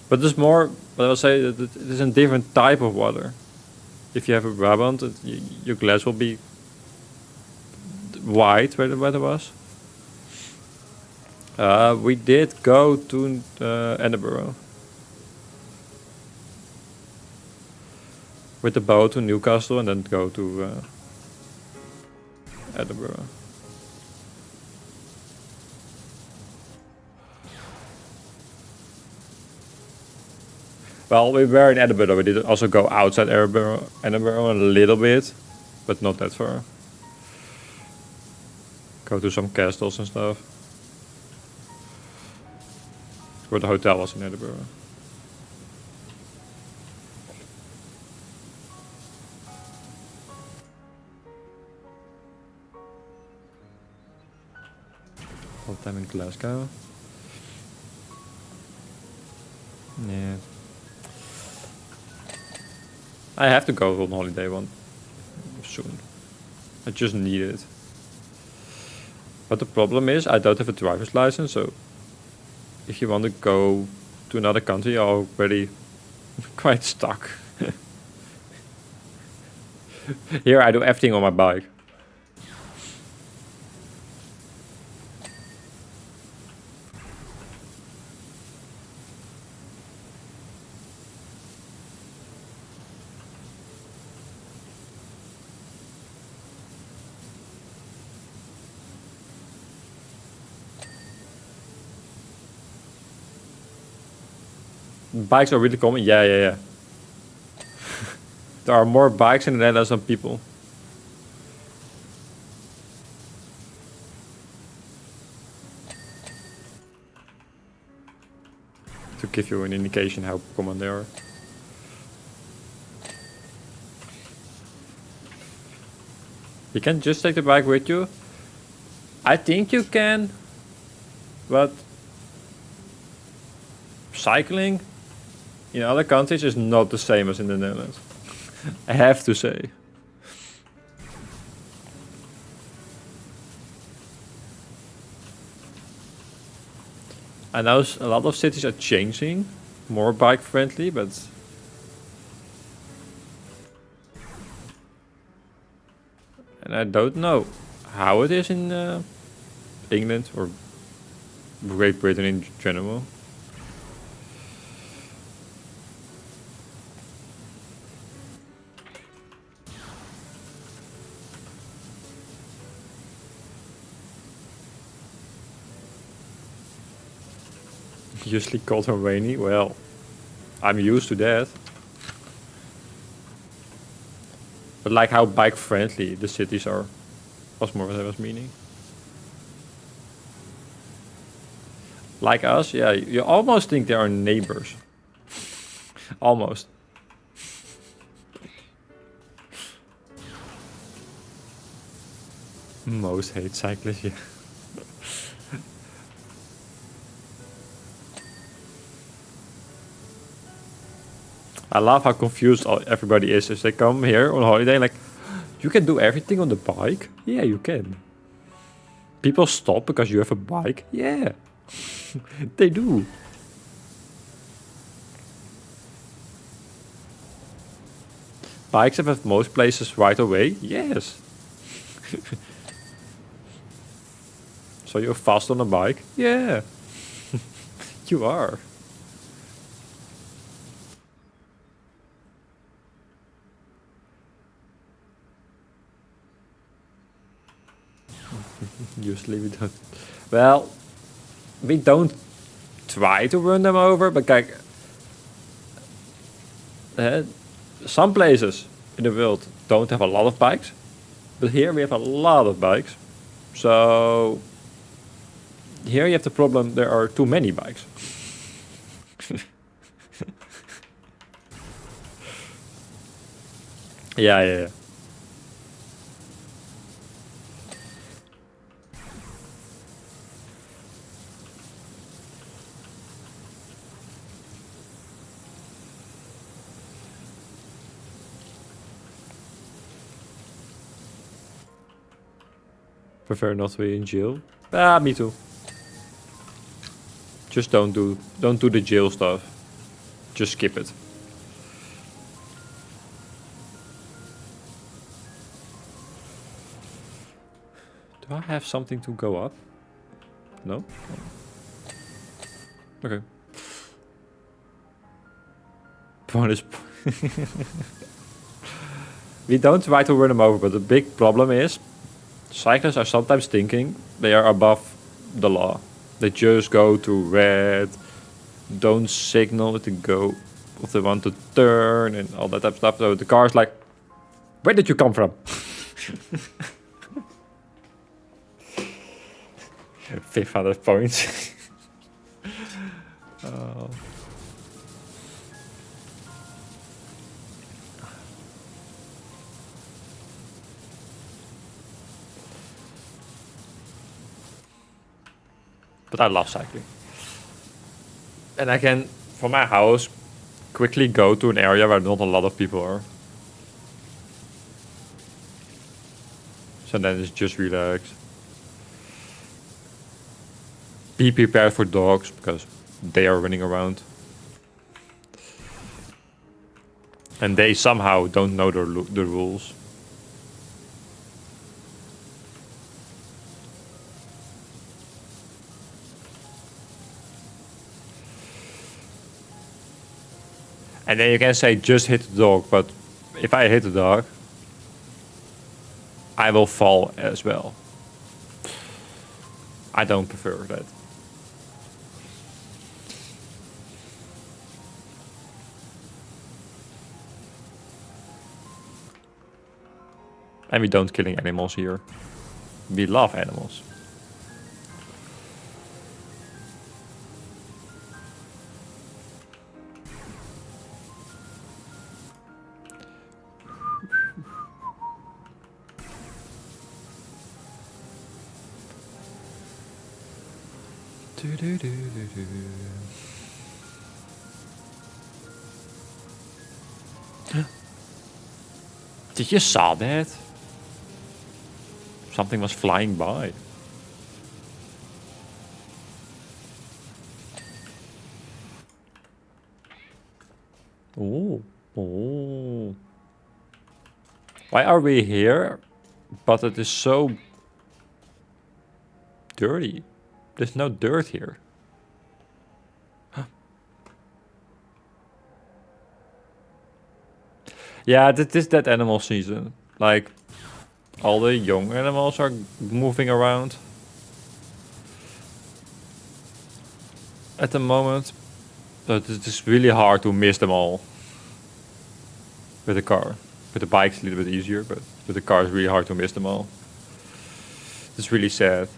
But there's more. But I will say that it is a different type of water. If you have a Brabant, your glass will be white where the weather was. We did go to Edinburgh with the boat to Newcastle and then go to Edinburgh. Well, we were in Edinburgh. We did also go outside Edinburgh a little bit, but not that far. Go to some castles and stuff. Where the hotel was in Edinburgh. All the time in Glasgow. Yeah. I have to go on holiday one soon. I just need it. But the problem is I don't have a driver's license, so if you want to go to another country, you're already quite stuck. Here I do everything on my bike. Bikes are really common. Yeah, yeah, yeah. There are more bikes in the Netherlands than people. To give you an indication how common they are. You can just take the bike with you. I think you can, but cycling in other countries is not the same as in the Netherlands. I have to say. I know a lot of cities are changing, more bike friendly, but and I don't know how it is in England or Great Britain in general. Usually cold or rainy. Well, I'm used to that. But like how bike friendly the cities are, was more what I was meaning. Like us, yeah, you almost think they are neighbors. Almost. Most hate cyclists, yeah. I love how confused everybody is as they come here on holiday. Like, you can do everything on the bike? Yeah, you can. People stop because you have a bike? Yeah, they do. Bikes have at most places right away? Yes. So you're fast on a bike? Yeah. You are. Usually we don't. Well, we don't try to run them over, but like some places in the world don't have a lot of bikes, but here we have a lot of bikes. So here you have the problem: there are too many bikes. Yeah. Prefer not to be in jail. Ah, me too. Just don't do the jail stuff. Just skip it. Do I have something to go up? No? Okay. Bonus. We don't try to run them over, but the big problem is cyclists are sometimes thinking they are above the law. They just go to red, don't signal if they go, if they want to turn and all that type of stuff. So the car's like, where did you come from? 500 points. But I love cycling. And I can, from my house, quickly go to an area where not a lot of people are. So then it's just relax. Be prepared for dogs, because they are running around. And they somehow don't know the rules. And then you can say just hit the dog, but if I hit the dog, I will fall as well. I don't prefer that. And we don't killing animals here. We love animals. Did you saw that? Something was flying by. Oh. Why are we here? But it is so dirty. There's no dirt here. Yeah, this is that animal season. Like, all the young animals are moving around at the moment. So it is really hard to miss them all with the car. With the bike's a little bit easier, but with the car it's really hard to miss them all. It's really sad.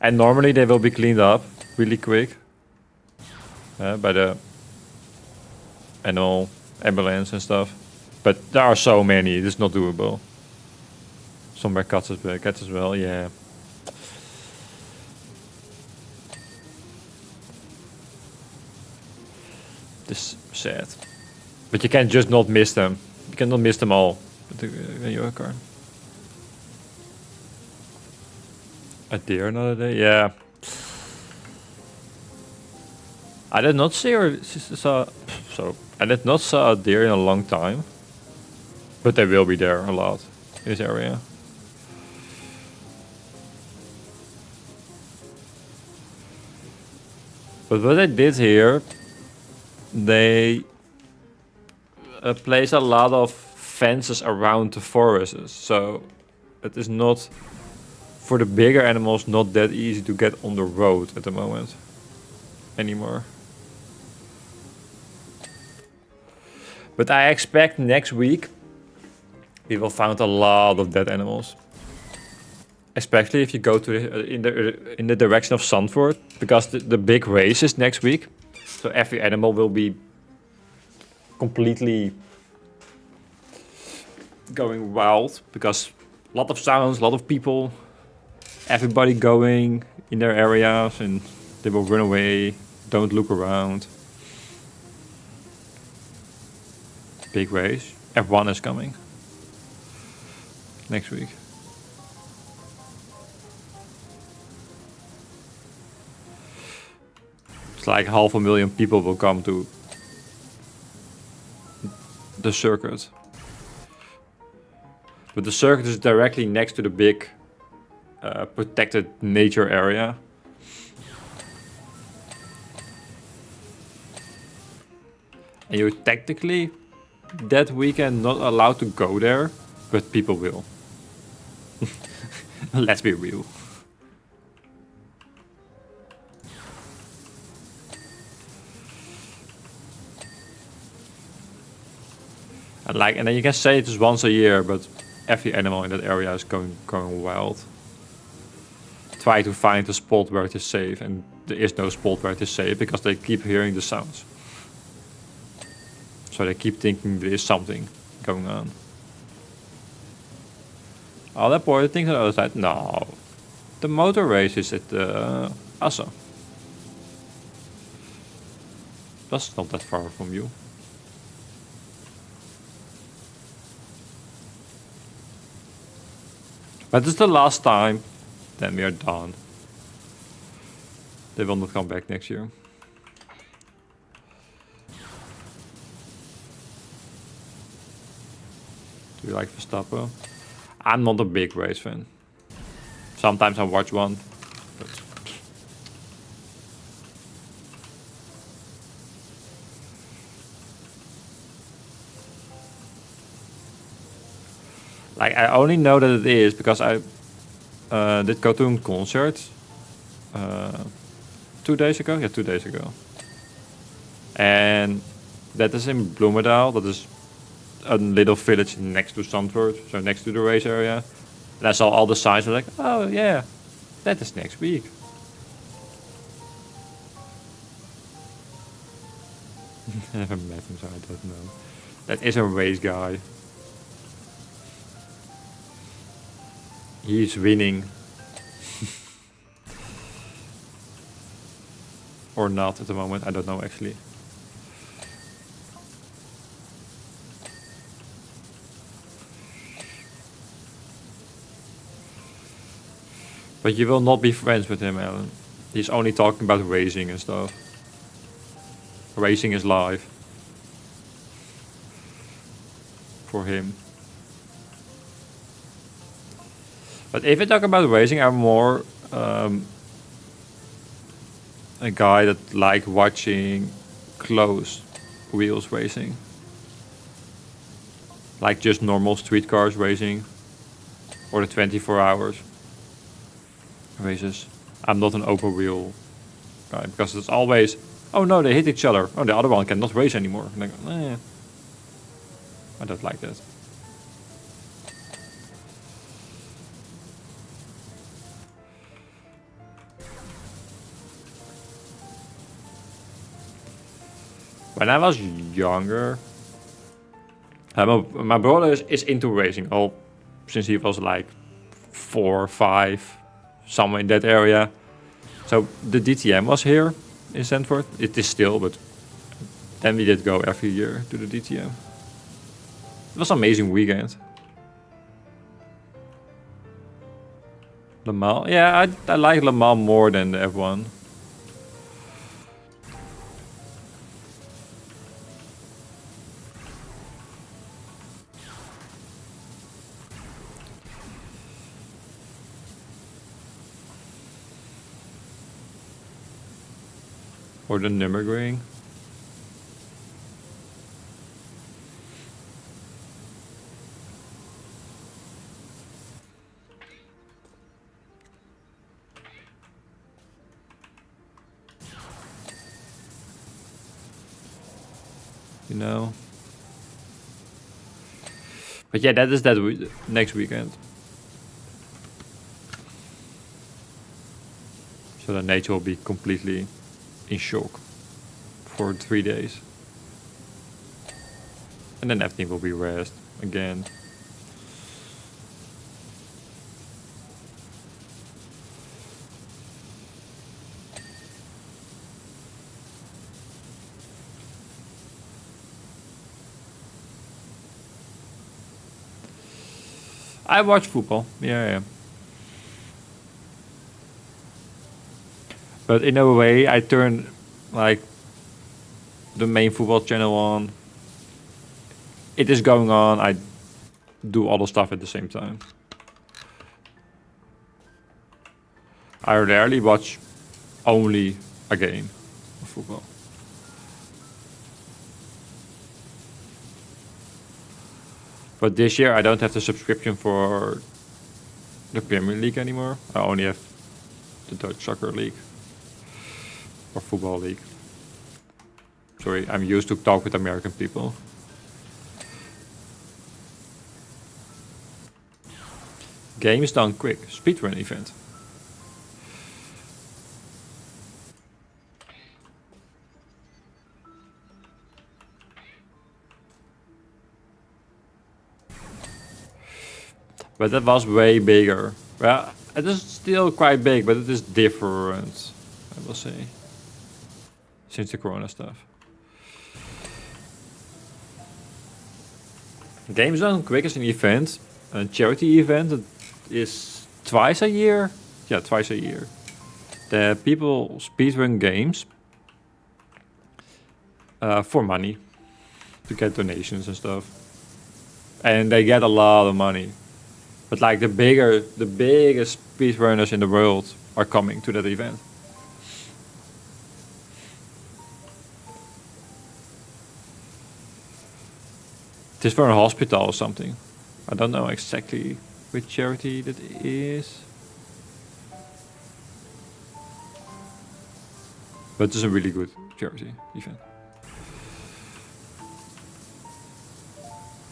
And normally they will be cleaned up really quick by the animal ambulance and stuff. But there are so many, it's not doable. Somewhere cats as well, yeah. This is sad. But you can just not miss them. You cannot miss them all with your car. A deer another day? Yeah. I did not see I did not saw a deer in a long time. But they will be there a lot in this area. But what they did here, they place a lot of fences around the forests. So it is not, for the bigger animals, not that easy to get on the road at the moment anymore. But I expect next week we will find a lot of dead animals. Especially if you go to in the direction of Zandvoort, because the big race is next week. So every animal will be completely going wild because a lot of sounds, a lot of people, everybody going in their areas, and they will run away, don't look around. Big race. F1 is coming next week. It's like 500,000 people will come to the circuit. But the circuit is directly next to the big protected nature area. And you're technically that weekend not allowed to go there, but people will. Let's be real. And then you can say it is once a year, but every animal in that area is going wild. Try to find a spot where it is safe, and there is no spot where it is safe because they keep hearing the sounds. So they keep thinking there is something going on. Oh, that boy thinks on the other side. No, the motor race is at Assen. That's not that far from you. But it's the last time, then we are done. They will not come back next year. Do you like Verstappen? I'm not a big race fan. Sometimes I watch one, but like I only know that it is because I did go to a concert 2 days ago. Yeah, 2 days ago. And that is in Bloemendaal. That is a little village next to Zandvoort, so next to the race area. And I saw all the signs. I was like, oh yeah, that is next week. I haven't met him, so I don't know. That is a race guy. He's winning. Or not at the moment, I don't know actually. But you will not be friends with him, Alan. He's only talking about racing and stuff. Racing is life. For him. But if you talk about racing, I'm more a guy that like watching close wheels racing. Like just normal street cars racing. Or the 24 hours races. I'm not an open wheel guy because it's always, oh no, they hit each other. Oh, the other one cannot race anymore. And I go, I don't like that. When I was younger, my brother is into racing since he was like 4 or 5, somewhere in that area. So the DTM was here in Zandvoort. It is still, but then we did go every year to the DTM. It was an amazing weekend. Le Mans? Yeah, I like Le Mans more than the F1. Or the Nürburgring. You know. But yeah, that is next weekend. So the nature will be completely in shock for 3 days. And then everything will be rest again. I watch football. Yeah. But in a way, I turn like the main football channel on. It is going on. I do all the stuff at the same time. I rarely watch only a game of football. But this year I don't have the subscription for the Premier League anymore. I only have the Dutch Soccer League. Or Football League. Sorry, I'm used to talk with American people. Games done quick. Speedrun event. But that was way bigger. Well, it is still quite big, but it is different, I will say. Since the Corona stuff. Games Done Quick is an event, a charity event that is twice a year. Yeah, twice a year. The people speedrun games for money to get donations and stuff, and they get a lot of money. But like the biggest speedrunners in the world are coming to that event. It is for a hospital or something. I don't know exactly which charity that is. But it's a really good charity event.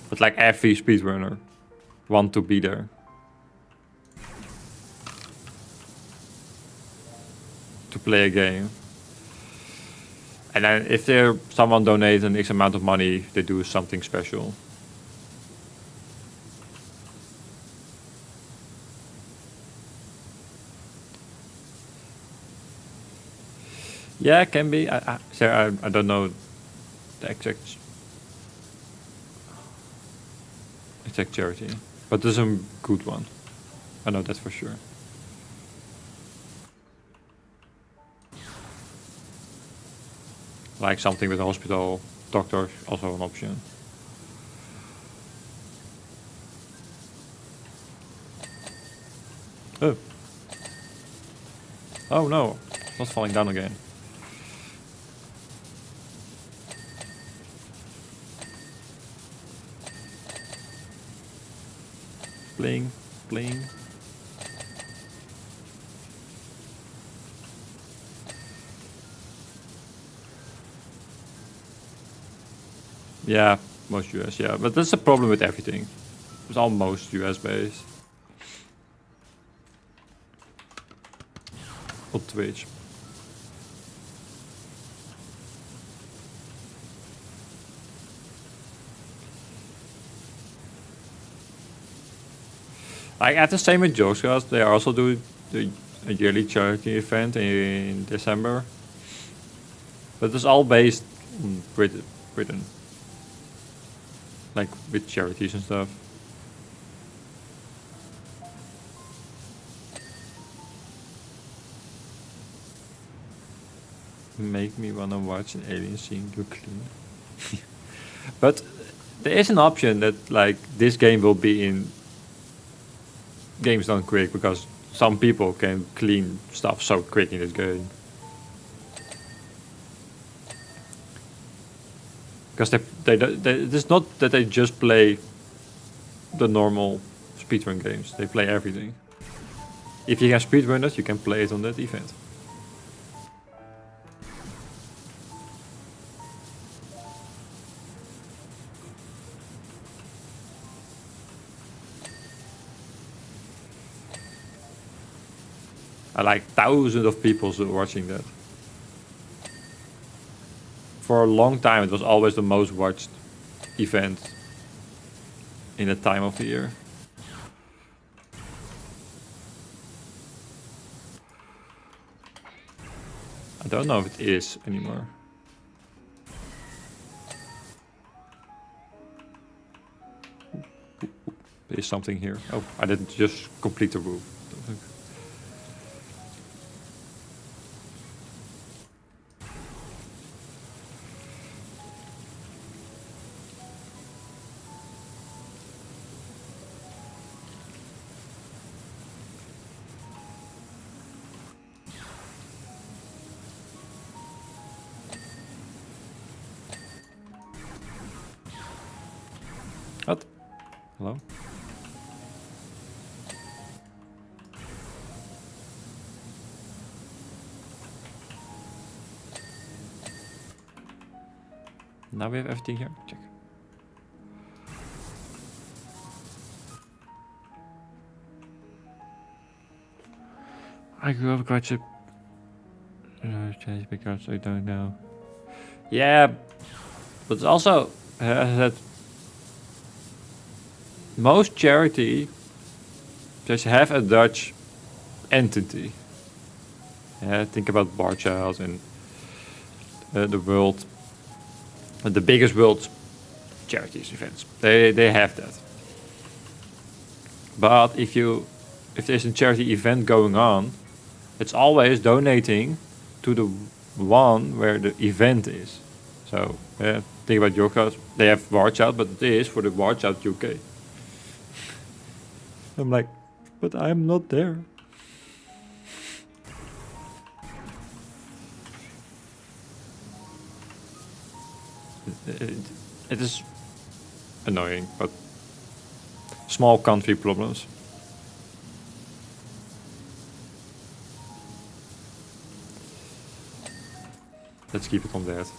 But like every speedrunner want to be there. To play a game. And then if someone donates an X amount of money, they do something special. Yeah, it can be. I don't know the exact charity, but there's a good one. I know that for sure. Like something with a hospital, doctor, also an option. Oh. Oh no, not falling down again. Bling, bling. Yeah, most US, yeah. But that's the problem with everything. It's almost US based. On Twitch. Like at the same with Jokescast, they also do a yearly charity event in December. But it's all based on Britain. Like with charities and stuff. Make me wanna watch an alien scene you clean. But there is an option that like this game will be in Games Done Quick because some people can clean stuff so quick in this game. Because it's not that they just play the normal speedrun games. They play everything. If you have speedrunners, you can play it on that event. I like thousands of people watching that. For a long time, it was always the most watched event in a time of the year. I don't know if it is anymore. There is something here. Oh, I didn't just complete the roof. What? Hello? Now we have everything here. Check. I grew up quite a change because I don't know. Yeah, but also that most charity just have a Dutch entity. Think about Bar Child and the world, the biggest world charities events. They have that. But if there's a charity event going on, it's always donating to the one where the event is. So think about your cause. They have Watch Out, but it is for the Watch Out UK. I'm like, but I'm not there. It is annoying, but small country problems. Let's keep it on that.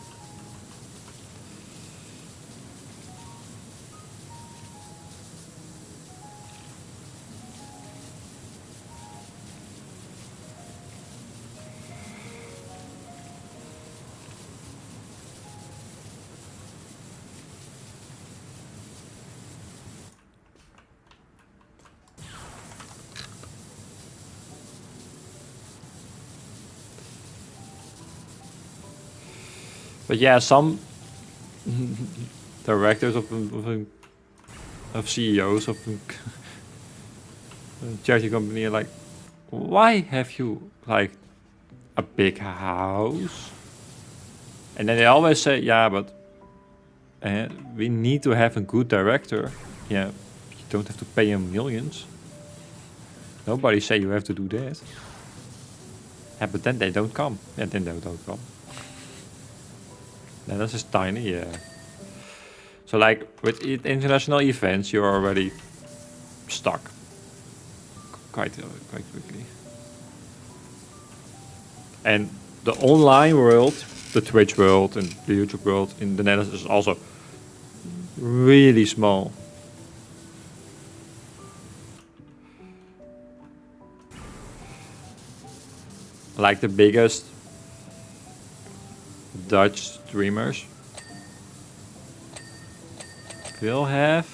But yeah, some directors of CEOs of a charity company are like, why have you like a big house? And then they always say, yeah, but we need to have a good director. Yeah, you don't have to pay him millions. Nobody say you have to do that. Yeah, but then they don't come. Yeah, then they don't come. Yeah, that's just tiny, yeah. So like with international events, you're already stuck quite quickly. And the online world, the Twitch world and the YouTube world in the Netherlands is also really small. Like the biggest Dutch streamers will have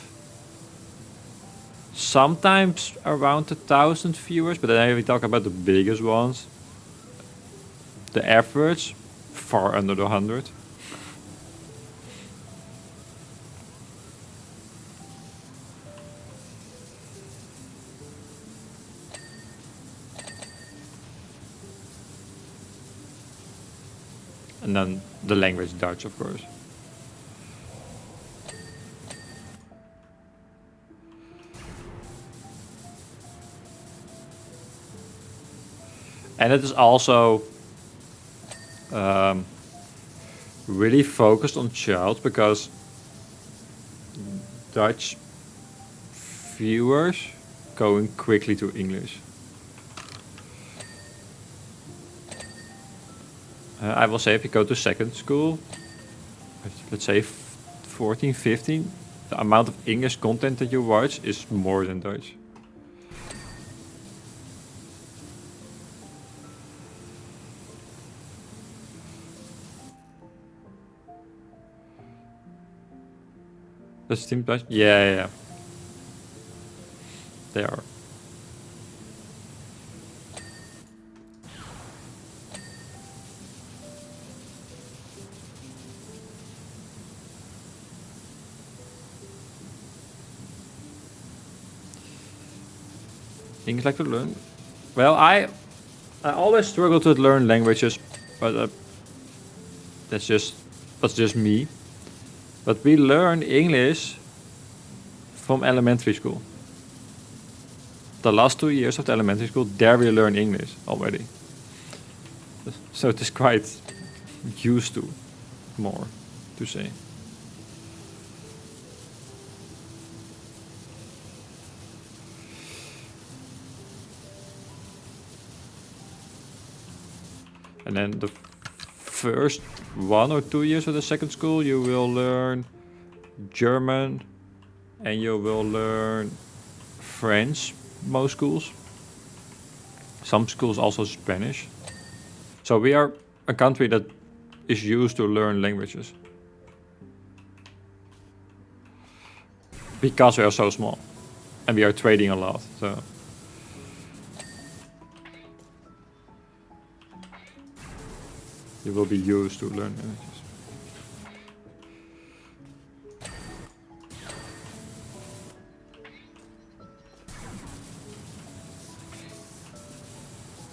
sometimes around 1,000 viewers, but then we talk about the biggest ones. The average far under the 100. And then the language Dutch, of course. And it is also really focused on child because Dutch viewers going quickly to English. I will say if you go to second school, let's say 14, 15, the amount of English content that you watch is more than Dutch. The Steam Dutch? Yeah. They are. Things like to learn. Well, I always struggle to learn languages, but that's just me. But we learn English from elementary school. The last 2 years of the elementary school, there we learn English already. So it is quite used to more to say. And then the first 1 or 2 years of the second school, you will learn German and you will learn French, most schools. Some schools also Spanish. So we are a country that is used to learn languages. Because we are so small. And we are trading a lot, so... You will be used to learn languages.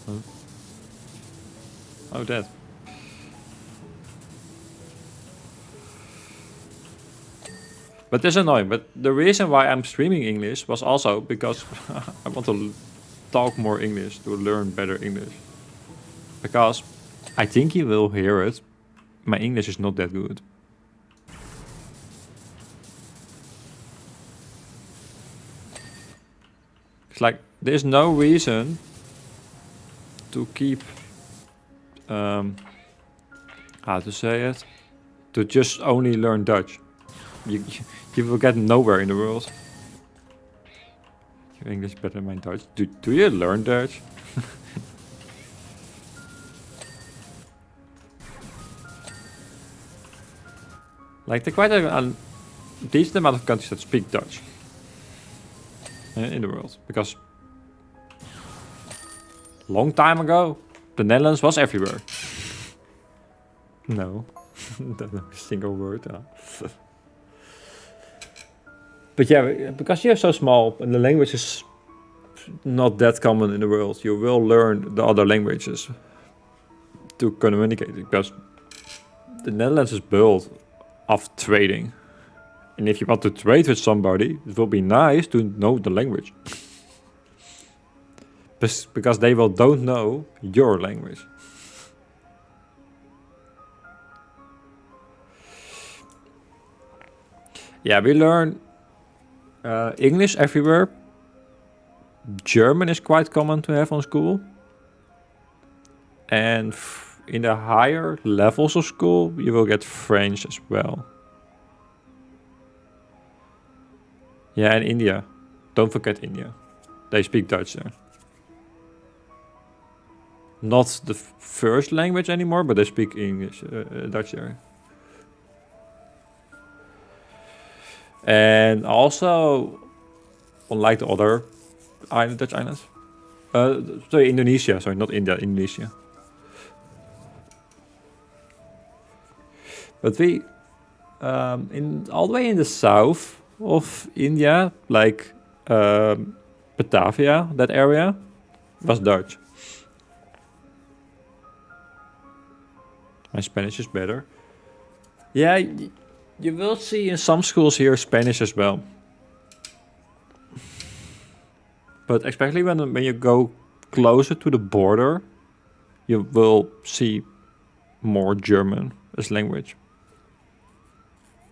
Huh? Oh, that. But that's annoying. But the reason why I'm streaming English was also because I want to talk more English, to learn better English. Because I think you will hear it. My English is not that good. It's like there's no reason to keep how to say it, to just only learn Dutch. You will get nowhere in the world. Your English is better than my Dutch. Do you learn Dutch? Like, there are quite a decent amount of countries that speak Dutch in the world. Because long time ago, the Netherlands was everywhere. No, not a single word. But yeah, because you're so small and the language is not that common in the world, you will learn the other languages to communicate. Because the Netherlands is built of trading. And if you want to trade with somebody, it will be nice to know the language. Because they don't know your language. Yeah, we learn English everywhere. German is quite common to have on school. And in the higher levels of school, you will get French as well. Yeah, and India. Don't forget India. They speak Dutch there. Not the first language anymore, but they speak English, Dutch there. And also, unlike the other Dutch islands. Sorry, Indonesia. Sorry, not India, Indonesia. But we, all the way in the south of India, like Batavia, that area, was Dutch. My Spanish is better. Yeah, you will see in some schools here Spanish as well. But especially when you go closer to the border, you will see more German as language.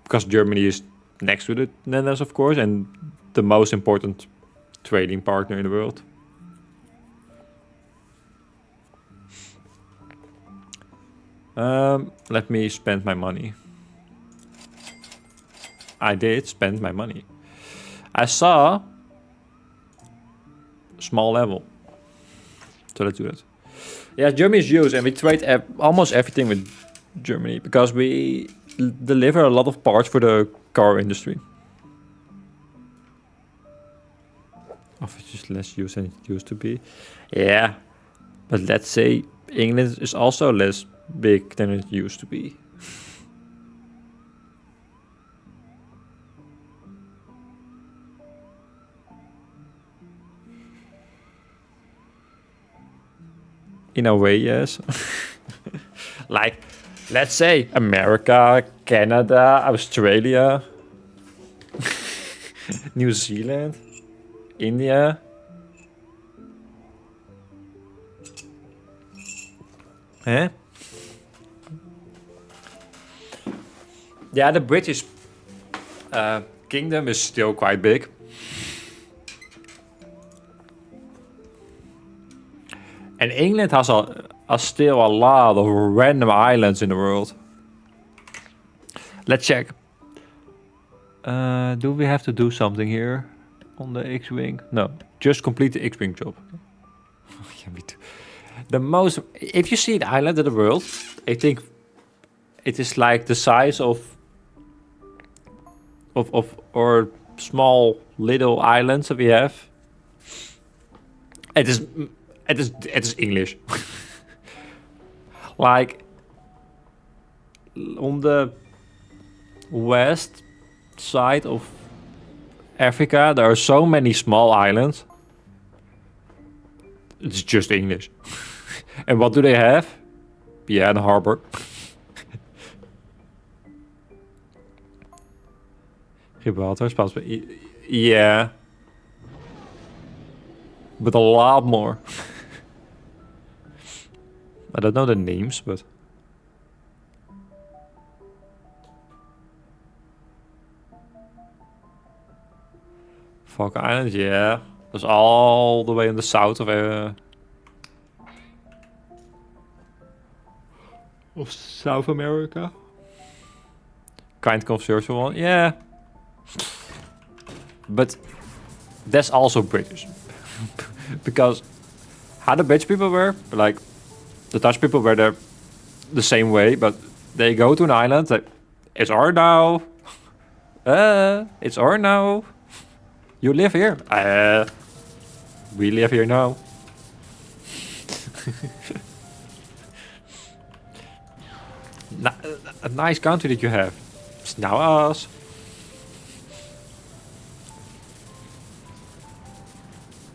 Because Germany is next to the Netherlands, of course, and the most important trading partner in the world. Let me spend my money. I did spend my money. I saw small level. So let's do that. Yeah, Germany is huge, and we trade almost everything with Germany because we deliver a lot of parts for the car industry. Of it's just less used than it used to be. Yeah, but let's say England is also less big than it used to be. In a way, yes. Like, let's say America, Canada, Australia, New Zealand, India. Huh? Yeah, the British kingdom is still quite big. And England has still a lot of random islands in the world. Let's check. Do we have to do something here on the X-Wing? No, just complete the X-Wing job. Yeah, me too. The most, if you see the island of the world, I think it is like the size of or small little islands that we have. It is English. Like on the west side of Africa, there are so many small islands. It's just English. And what do they have? Yeah, an harbor. Gibraltar is possible. Yeah. But a lot more. I don't know the names, but... Falk Island, yeah. That's all the way in the south of South America. Kind controversial one, yeah. But that's also British. Because how the British people were, like the Dutch people were there the same way, but they go to an island, like, it's our now. It's our now. You live here. We live here now. A nice country that you have. It's now us.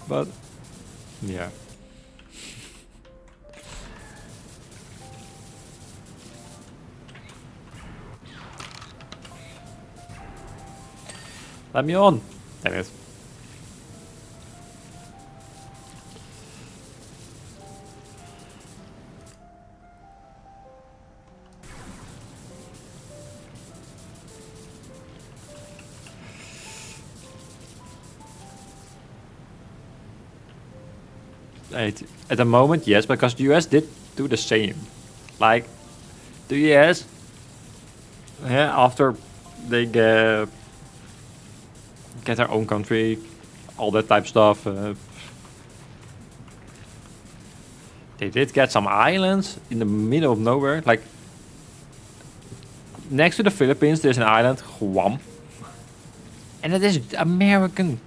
But, yeah. Let me on. Damn it. At the moment, yes, because the US did do the same. Like, the US, yeah, after they get their own country, all that type of stuff, they did get some islands in the middle of nowhere. Like, next to the Philippines, there's an island, Guam. And it is American.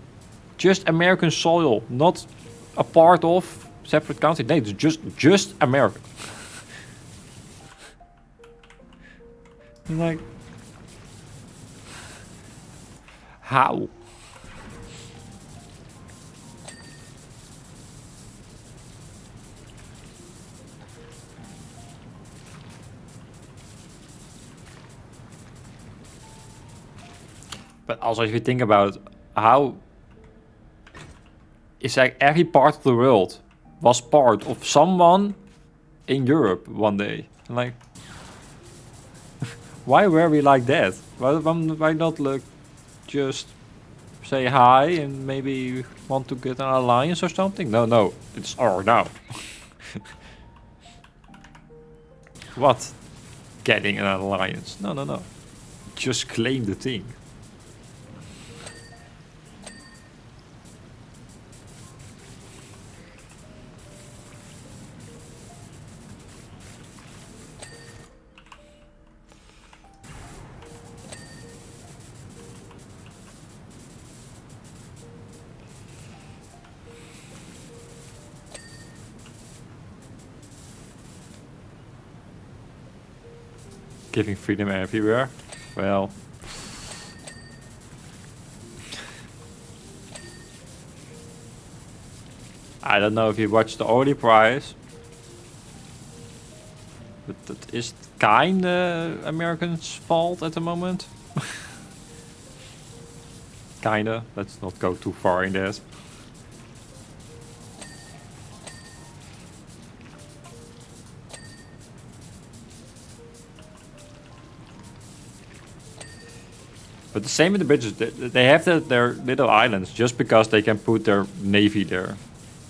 Just American soil, not a part of separate country. No, it's just America. Like, how? But also, if you think about how it's like every part of the world was part of someone in Europe one day. Like, why were we like that? Why not like just say hi and maybe want to get an alliance or something? No, it's our now. What? Getting an alliance? No. Just claim the thing. Giving freedom everywhere. Well, I don't know if you watched the early prize, but that is kinda Americans' fault at the moment. Kinda. Let's not go too far in that. But the same with the bridges. They have their little islands just because they can put their navy there.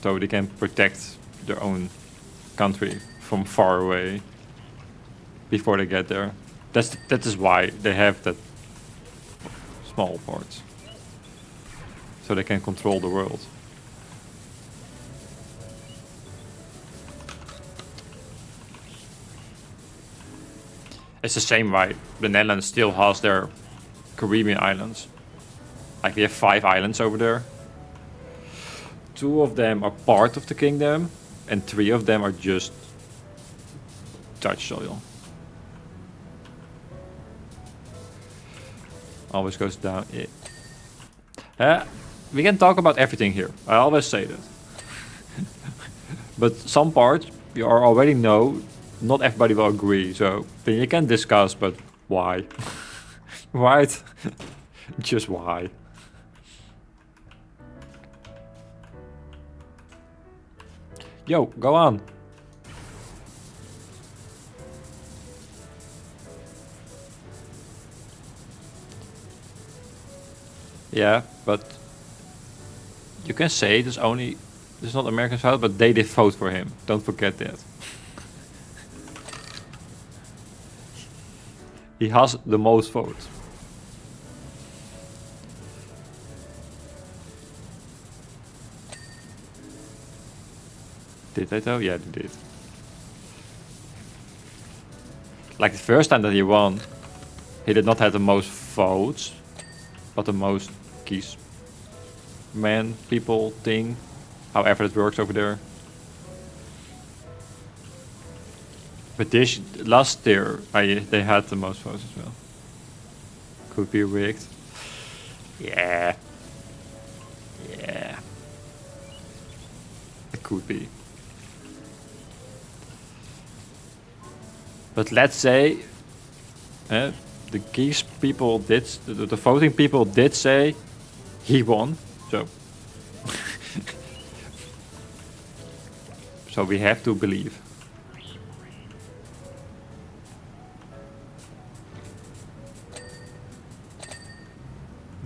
So they can protect their own country from far away before they get there. That is why they have that small ports. So they can control the world. It's the same why the Netherlands still has their Caribbean islands. Like we have 5 islands over there. 2 of them are part of the kingdom, and 3 of them are just Dutch soil. Always goes down. We can talk about everything here. I always say that. But some parts you already know. Not everybody will agree, so then you can discuss. But why? Right? Just why? Yo, go on. Yeah, but you can say there's not Americans' fault, but they did vote for him. Don't forget that. He has the most votes. Did they though? Yeah, they did. Like the first time that he won, he did not have the most votes, but the most keys. Man, people, thing, however it works over there. But this last year, they had the most votes as well. Could be rigged. Yeah. Yeah. It could be. But let's say the geese people did, the voting people did say he won. So, so we have to believe.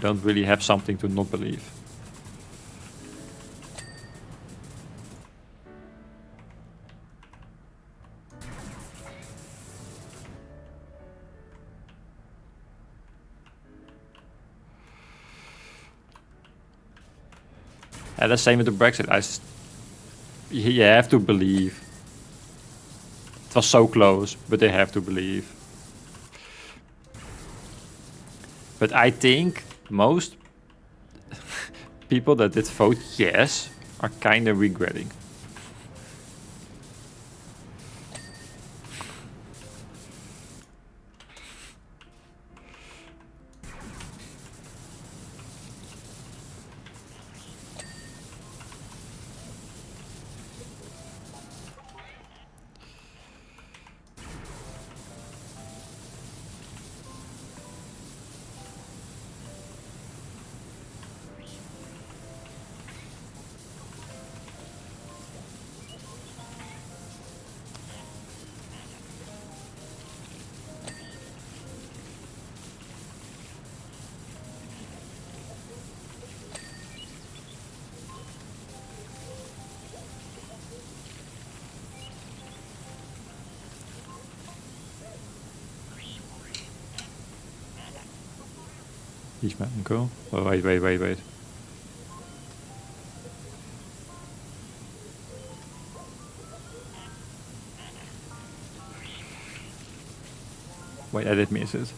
Don't really have something to not believe. And the same with the Brexit. You have to believe. It was so close, but they have to believe. But I think most people that did vote yes are kind of regretting. He's my uncle. Oh, wait. Wait, I did miss it.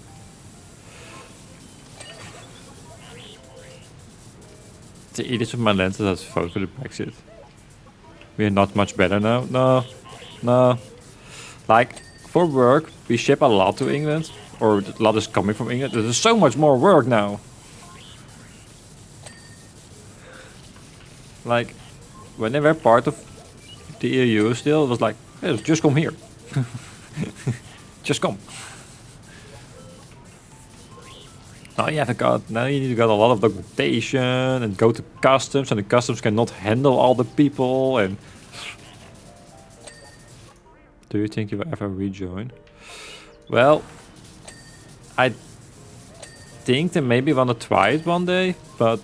The idiots of my lenses has voted for the Brexit. We are not much better now. No. Like, for work, we ship a lot to England, or a lot is coming from England. There's so much more work now. Like, when they were part of the EU still, it was like, hey, just come here. Just come. Now you need to get a lot of documentation and go to customs, and the customs cannot handle all the people. And do you think you will ever rejoin? Well, I think they maybe want to try it one day, but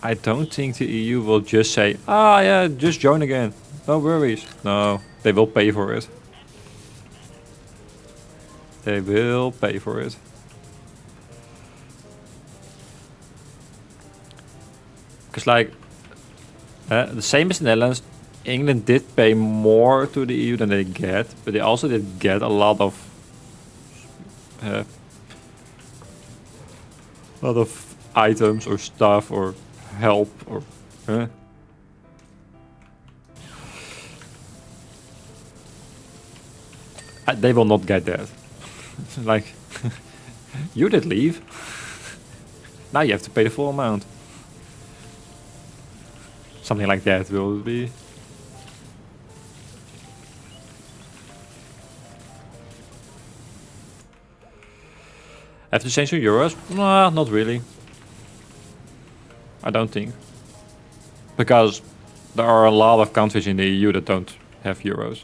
I don't think the EU will just say, ah, yeah, just join again. No worries. No, they will pay for it. They will pay for it. Because, like, the same as the Netherlands, England did pay more to the EU than they get, but they also did get a lot of items or stuff or help or they will not get that. Like, you did leave. Now you have to pay the full amount. Something like that will be. Have to change to euros? Nah, not really. I don't think. Because there are a lot of countries in the EU that don't have euros.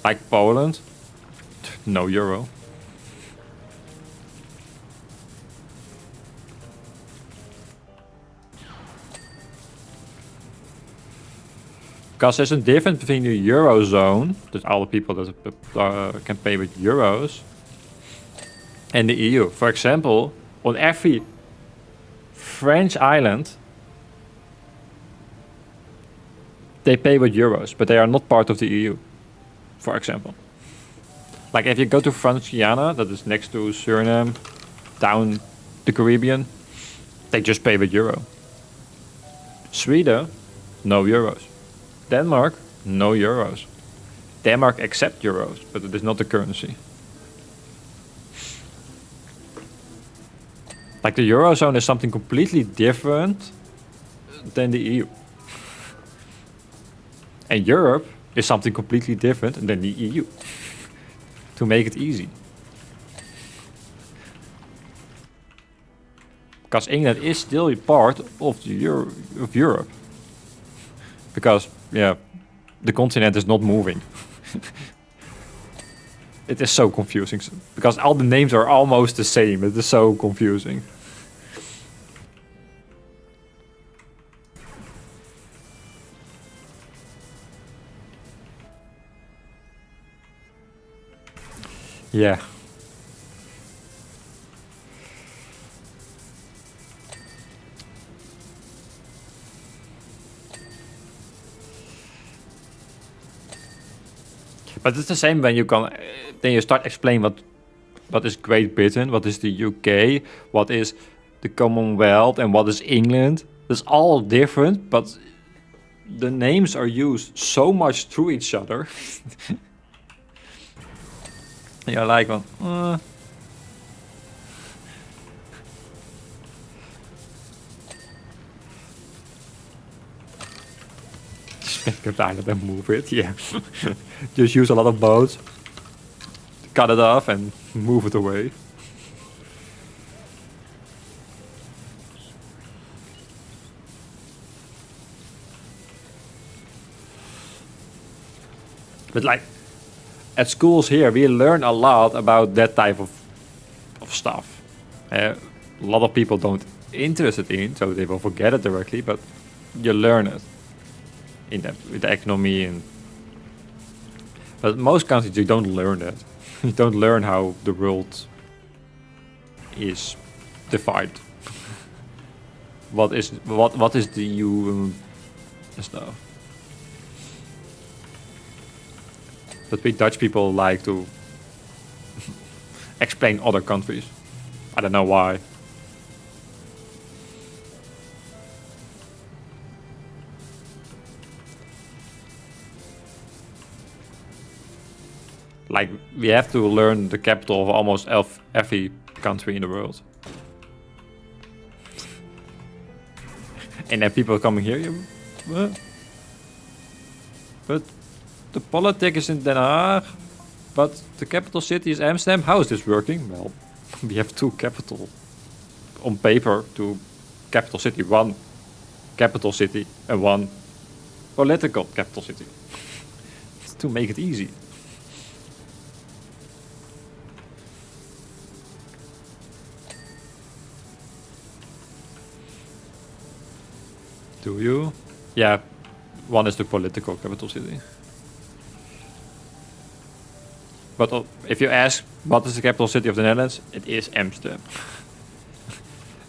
Like Poland, no euro. Because there's a difference between the Eurozone, that's all the people that can pay with euros, and the EU. For example, on every French island, they pay with euros, but they are not part of the EU, for example. Like if you go to French Guiana, that is next to Suriname, down the Caribbean, they just pay with euro. Sweden, no euros. Denmark, no euros. Denmark accept euros, but it is not the currency. Like the Eurozone is something completely different than the EU. And Europe is something completely different than the EU. To make it easy. Because England is still a part of of Europe. Because, yeah, the continent is not moving. It is so confusing. Because all the names are almost the same. It is so confusing. Yeah. But it's the same when you can, then you start explain what is Great Britain, what is the UK, what is the Commonwealth, and what is England. It's all different, but the names are used so much through each other. You're like, Pick up the island and move it, yeah. Just use a lot of boats, cut it off and move it away. But like, at schools here, we learn a lot about that type of stuff. A lot of people don't interested in, so they will forget it directly, but you learn it. In that, with the economy and but most countries you don't learn that. You don't learn how the world is divided. what is the EU stuff? But we Dutch people like to explain other countries. I don't know why. Like, we have to learn the capital of almost every country in the world. And then people coming here, what? But the politics is in Den Haag, but the capital city is Amsterdam. How is this working? Well, we have two capital on paper, two capital city, one capital city and one political capital city. To make it easy. Do you? Yeah, one is the political capital city. But if you ask what is the capital city of the Netherlands, it is Amsterdam.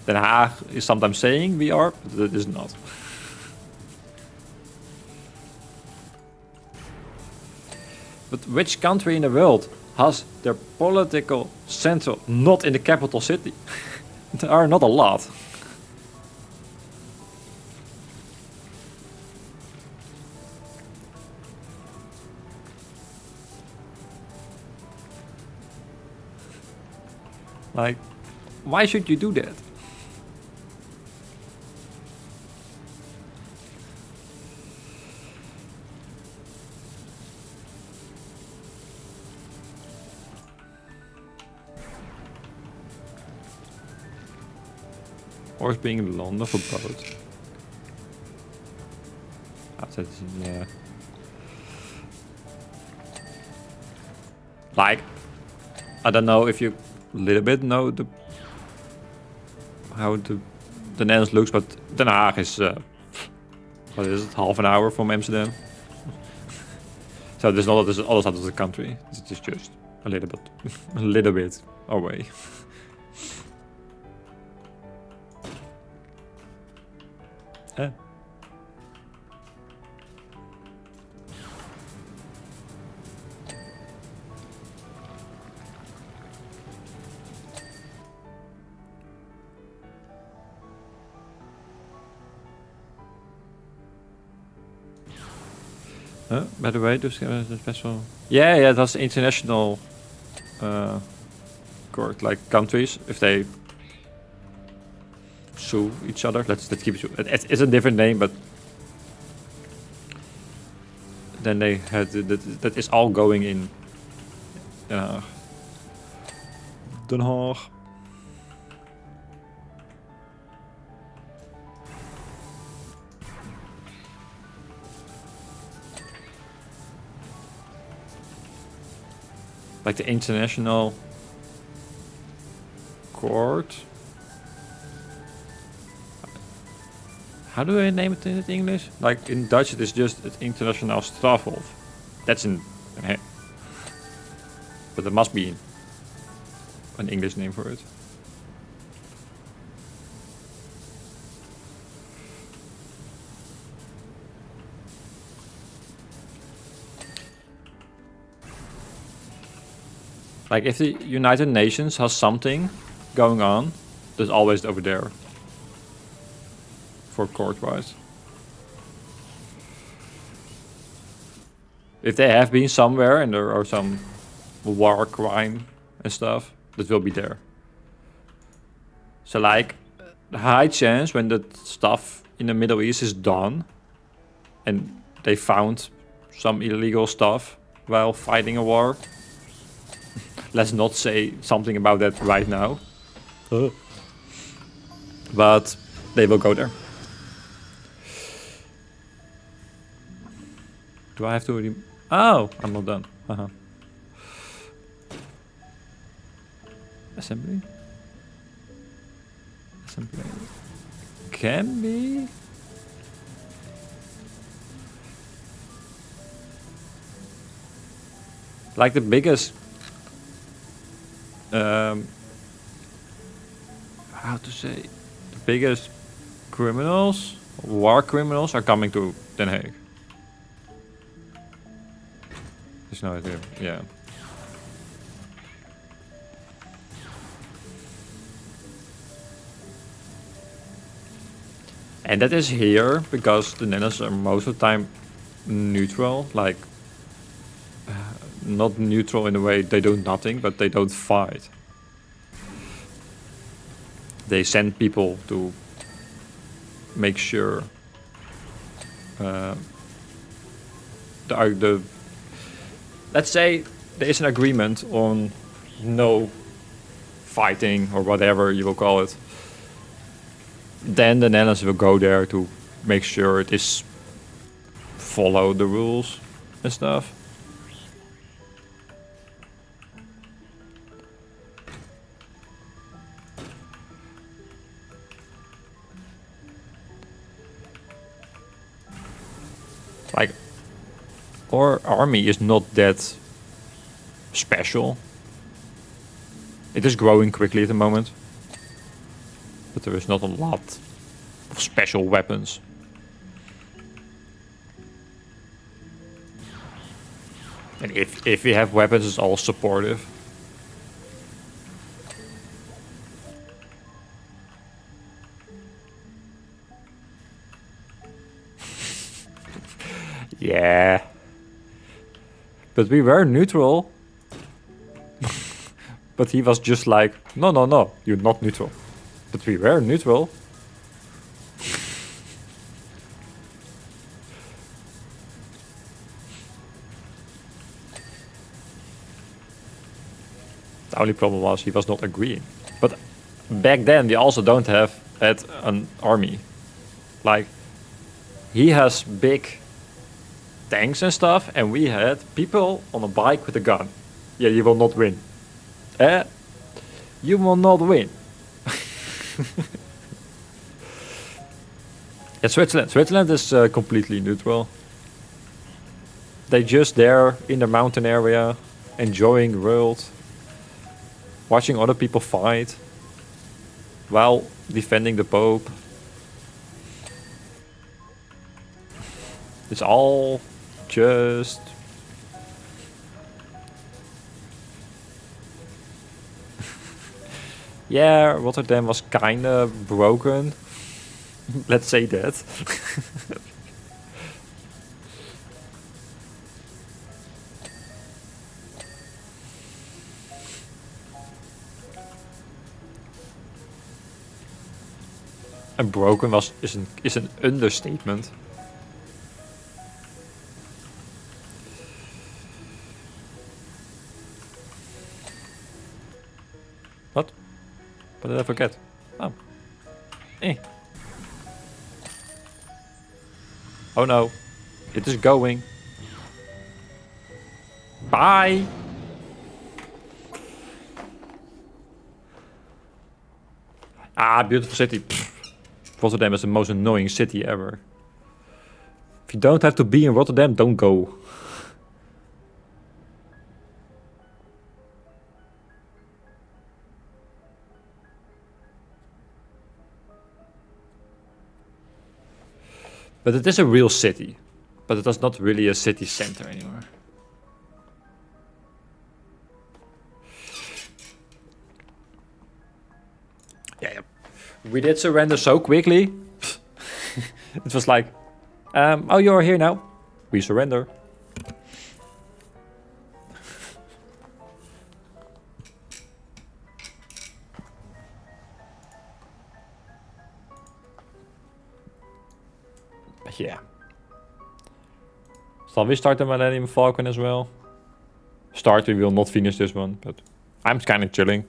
Den Haag is sometimes saying we are, but it is not. But which country in the world has their political center not in the capital city? There are not a lot. Like, why should you do that? Horse being in London for both. Yeah. Like, I don't know if you a little bit know how the Netherlands looks, but Den Haag is what is it, half an hour from Amsterdam. So there's not this other side of the country. It's just a little bit, a little bit away. Yeah. By the way, dus is best wel. Yeah, that's international court, like countries if they sue each other. Let's keep it. It's a different name, but then they had that is all going in Den Haag. Like the international court. How do I name it in English? Like in Dutch it is just het internationaal strafhof. That's in but there must be an English name for it. Like if the United Nations has something going on, there's always over there for court-wise. If they have been somewhere and there are some war crime and stuff, that will be there. So like, the high chance when the stuff in the Middle East is done and they found some illegal stuff while fighting a war. Let's not say something about that right now. But they will go there. Do I have to... Oh, I'm not done. Assembly? Assembly. Can be... Like the biggest... how to say, the biggest criminals, war criminals, are coming to Den Haag. There's no idea. Yeah. And that is here because the Netherlands are most of the time neutral, like not neutral in a way they do nothing, but they don't fight. They send people to make sure the let's say there is an agreement on no fighting or whatever you will call it. Then the Netherlands will go there to make sure it is follow the rules and stuff. Like, our army is not that special. It is growing quickly at the moment, but there is not a lot of special weapons. And if we have weapons, it's all supportive. Yeah. But we were neutral. But he was just like, no, no, no, you're not neutral. But we were neutral. The only problem was he was not agreeing. But back then we also don't have an army. Like, he has big tanks and stuff, and we had people on a bike with a gun. Yeah, you will not win. You will not win. Yeah, Switzerland. Switzerland is completely neutral. They just there in the mountain area, enjoying the world, watching other people fight, while defending the Pope. It's all just... Yeah, Rotterdam was kinda broken. Let's say that. And broken is an understatement. What? What did I forget? Oh. Oh no. It is going. Bye! Ah, beautiful city. Pfft. Rotterdam is the most annoying city ever. If you don't have to be in Rotterdam, don't go. But it is a real city. But it is not really a city center anymore. Yeah. We did surrender so quickly. It was like, oh, you're here now. We surrender. But yeah. Shall we start the Millennium Falcon as well? We will not finish this one, but I'm kind of chilling.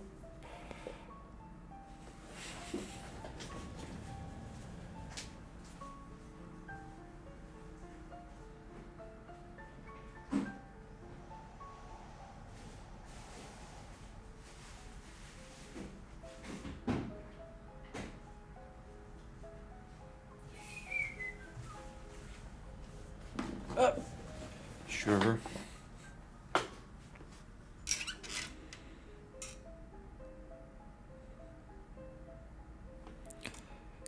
Sure.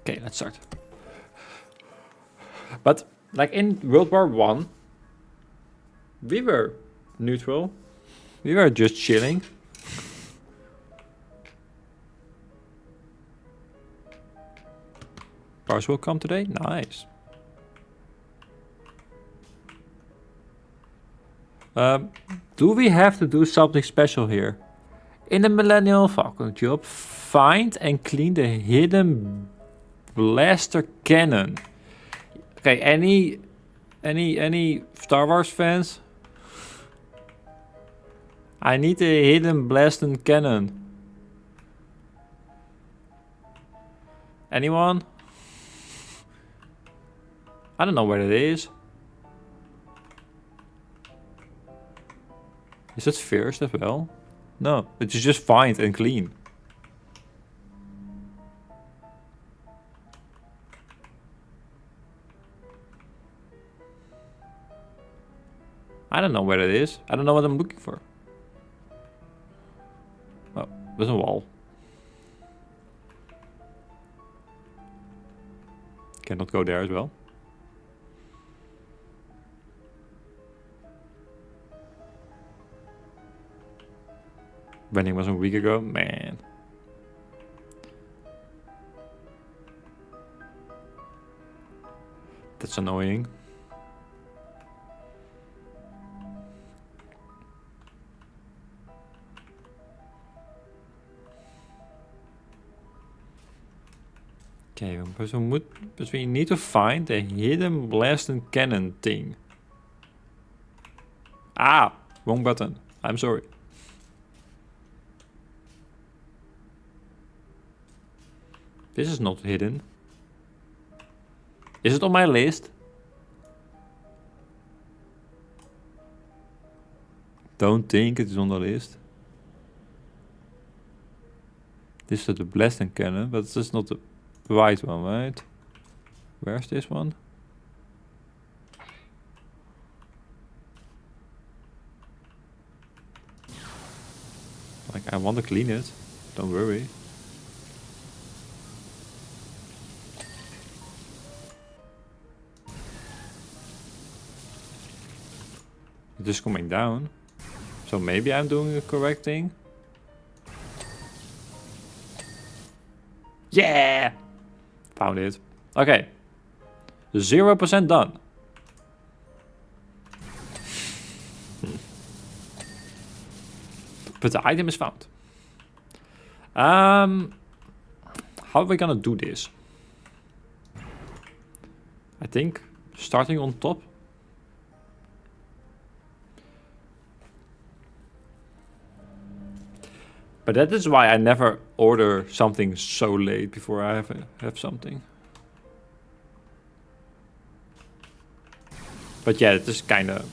Okay, let's start. But like in World War I, we were neutral. We were just chilling. Cars will come today? Nice. Do we have to do something special here? In the Millennium Falcon job, find and clean the hidden blaster cannon. Okay, any Star Wars fans? I need the hidden blaster cannon. Anyone? I don't know where it is. Is that first as well? No, it's just find and clean. I don't know where it is. I don't know what I'm looking for. Oh, there's a wall. Cannot go there as well. Vending was a week ago, man. That's annoying. Okay, but we need to find the hidden blasting cannon thing. Ah, wrong button. I'm sorry. This is not hidden. Is it on my list? Don't think it is on the list. This is the blasting cannon, but this is not the right one, right? Where's this one? Like, I want to clean it. Don't worry. It is coming down. So maybe I'm doing the correct thing. Yeah! Found it. Okay. 0% done. But the item is found. How are we gonna do this? I think starting on top. But that is why I never order something so late before I have something. But yeah, it is kind of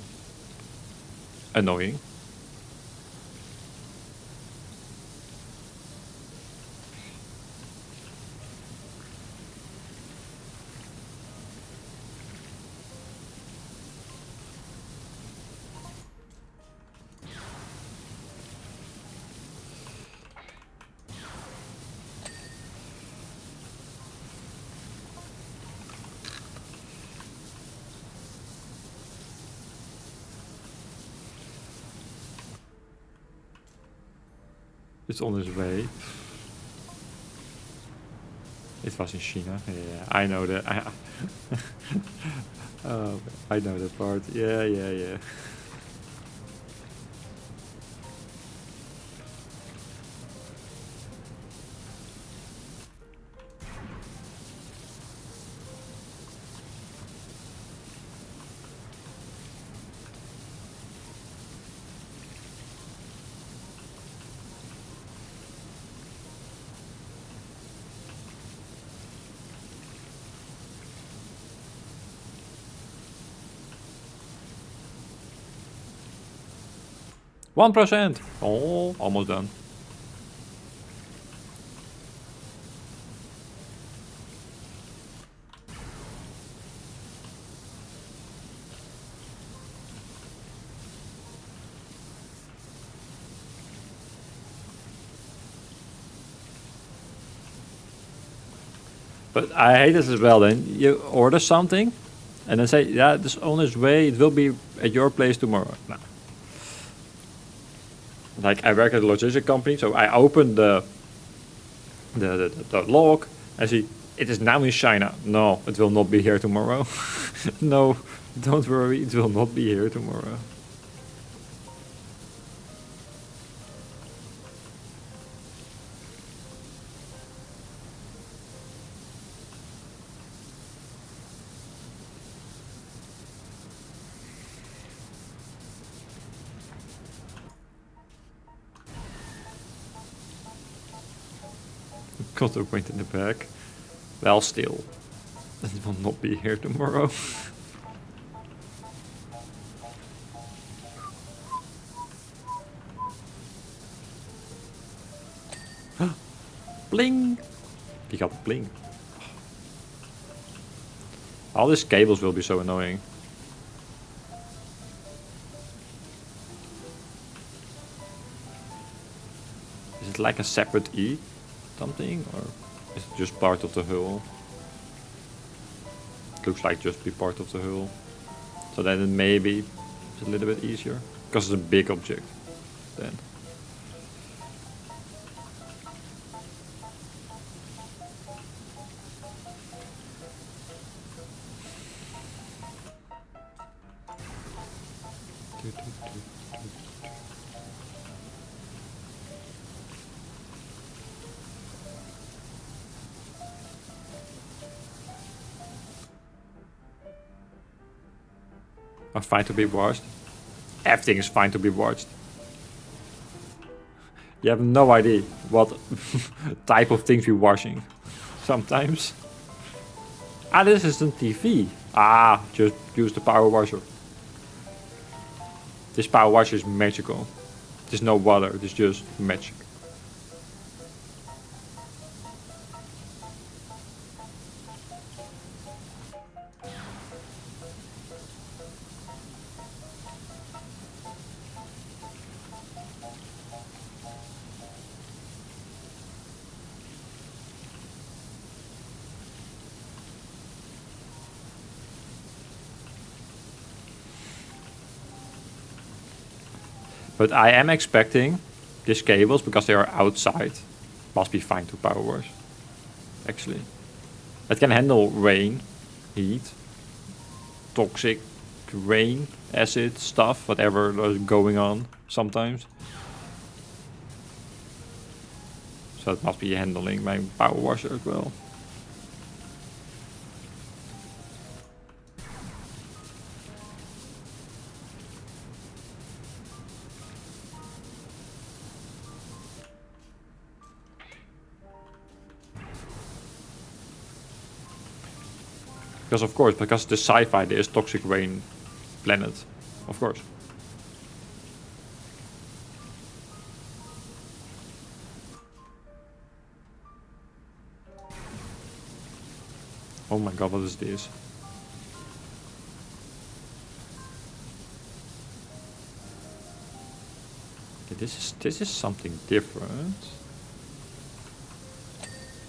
annoying. It's on its way. It was in China. Yeah, I know that. Oh, I know that part. Yeah. 1%. Oh, almost done. But I hate this as well. Then you order something, and then say, "Yeah, this on its way. It will be at your place tomorrow." No. Like I work at a logistic company, so I open the log. I see it is now in China. No, it will not be here tomorrow. No, don't worry, it will not be here tomorrow. got the wind in the back. Well, still, it will not be here tomorrow. Bling! You got bling. All these cables will be so annoying. Is it like a separate E something, or is it just part of the hull? It looks like just be part of the hull. So then it maybe is a little bit easier because it's a big object then. Are fine to be washed. Everything is fine to be watched. You have no idea what type of things we're washing. Sometimes. Ah, this isn't TV. Ah, just use the power washer. This power washer is magical. There's no water, it's just magic. But I am expecting these cables, because they are outside, must be fine to power wash. Actually. It can handle rain, heat, toxic rain, acid, stuff, whatever is going on sometimes. So it must be handling my power washer as well. Because of course, because the sci-fi there is toxic rain planet, of course. Oh my god, what is this? Okay, this is something different.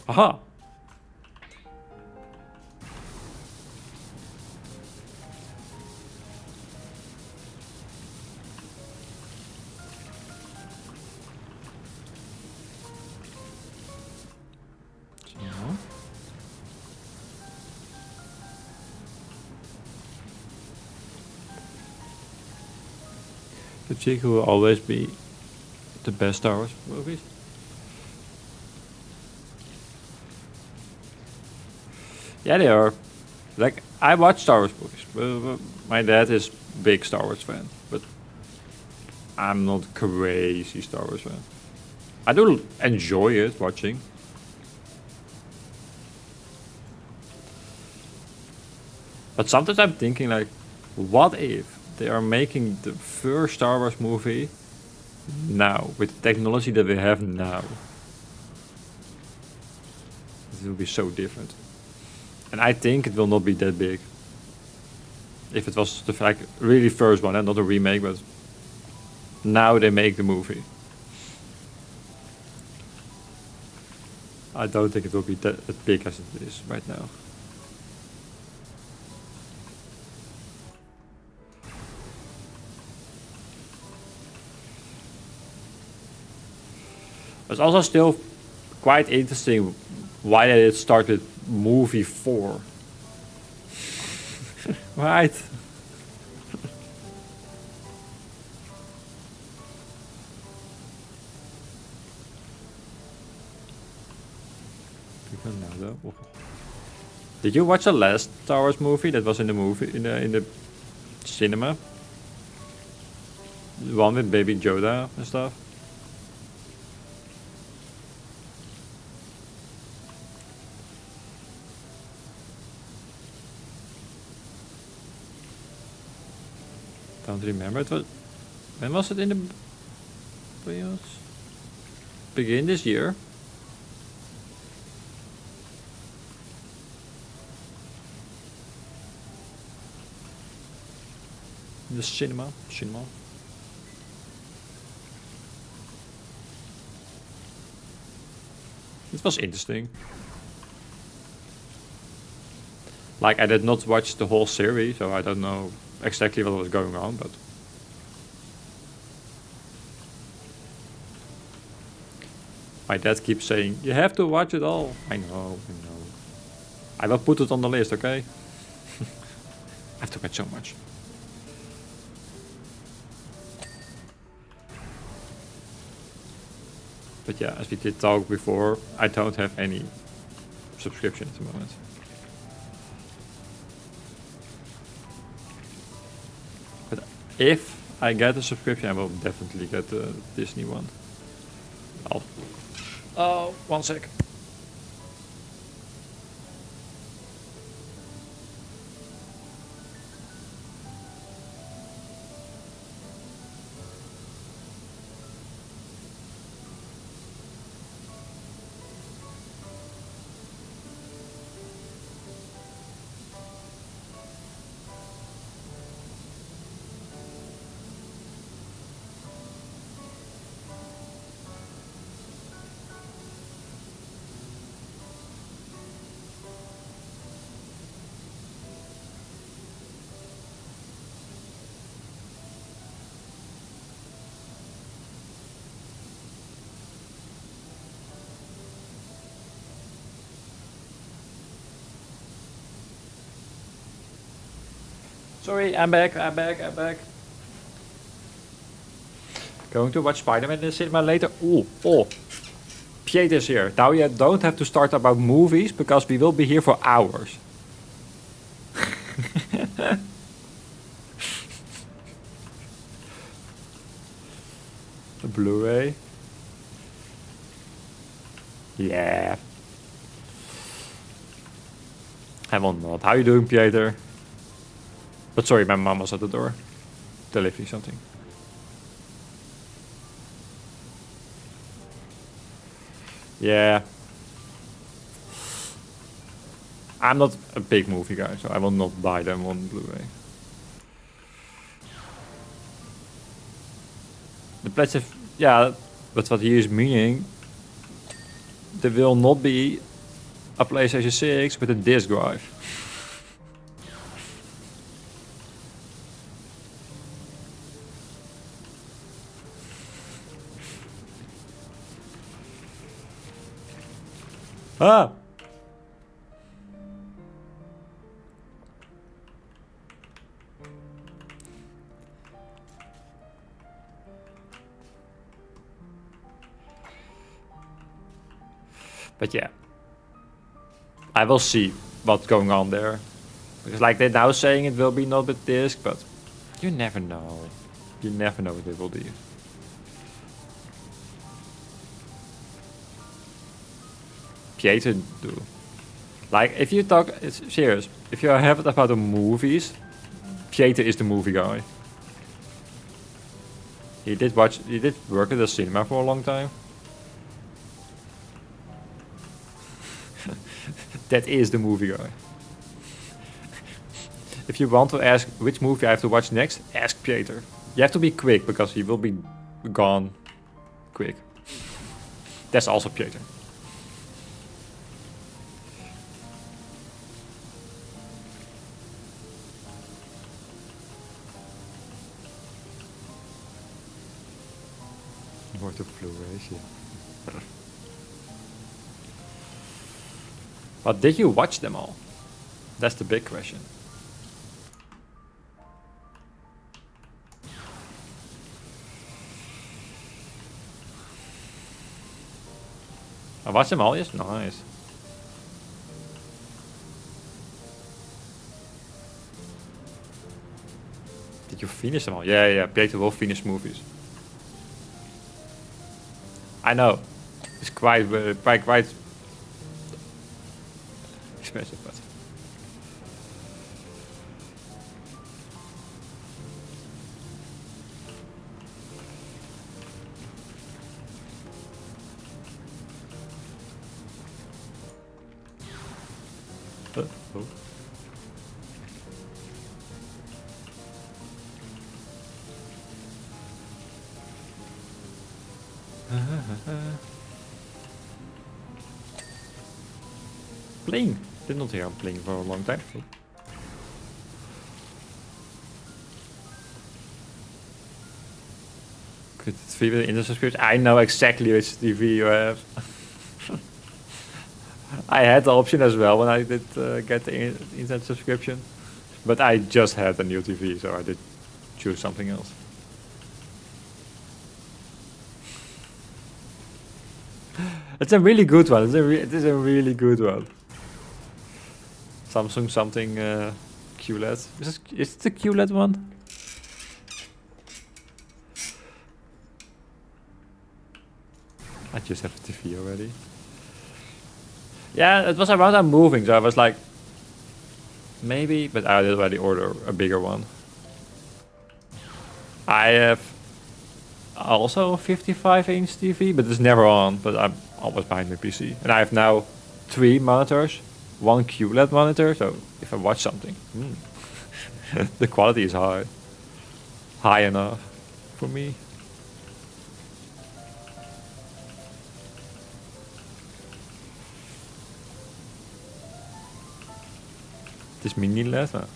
Aha! The chick who will always be the best Star Wars movies. Yeah, they are. Like, I watch Star Wars movies. But my dad is big Star Wars fan, but I'm not crazy Star Wars fan. I do enjoy it watching. But sometimes I'm thinking like, what if they are making the first Star Wars movie now, with the technology that we have now? It will be so different. And I think it will not be that big. If it was the like, really first one, and not a remake, but now they make the movie. I don't think it will be that as big as it is right now. It's also still quite interesting why did it start with movie 4. Right. Did you watch the last Star Wars movie that was in the cinema? The one with Baby Yoda and stuff? Don't remember. It was, when was it in the bios? Begin this year. In the cinema. It was interesting. Like, I did not watch the whole series, so I don't know exactly what was going on, but... My dad keeps saying, you have to watch it all. I know. I will put it on the list, okay? I have to watch so much. But yeah, as we did talk before, I don't have any subscription at the moment. But if I get a subscription, I will definitely get the Disney one. Oh, 1 sec. Sorry, I'm back. Going to watch Spider-Man in the cinema later. Oh. Pieter's here. Now you don't have to start about movies, because we will be here for hours. The Blu-ray. Yeah. I will not. How you doing, Pieter? But sorry, my mom was at the door. Delivering something. Yeah. I'm not a big movie guy, so I will not buy them on Blu-ray. The PlayStation... Yeah, but what he is meaning... There will not be a PlayStation 6 with a disc drive. Ah! But yeah. I will see what's going on there. Because like they're now saying it will be not with disc, but you never know. You never know what they will do. Pieter do. Like, if you talk, it's serious. If you have it about the movies, Pieter is the movie guy. He did work at the cinema for a long time. That is the movie guy. If you want to ask which movie I have to watch next, ask Pieter. You have to be quick, because he will be gone quick. That's also Pieter. More to Blu-rays, yeah. But did you watch them all? That's the big question. I watched them all, yes? Nice. Did you finish them all? Yeah, Pieter will finish movies. I know. It's quite expensive, but... Oh. Playing. Did not hear him playing for a long time. Oh. Could TV with internet subscription? I know exactly which TV you have. I had the option as well when I did get the internet subscription, but I just had a new TV, so I did choose something else. It's a really good one. It is a really good one. Samsung something QLED. Is it the QLED one? I just have a TV already. Yeah, it was around I'm moving, so I was like, maybe, but I did already order a bigger one. I have also a 55-inch TV, but it's never on, but I'm always behind my PC. And I have now 3 monitors, 1 QLED monitor, so if I watch something, the quality is high enough for me. Het is mini LED. Huh?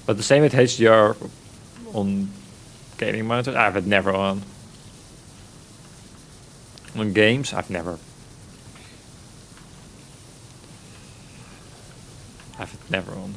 But the same with HDR on gaming monitors. I have it never on. On games, I have it never on.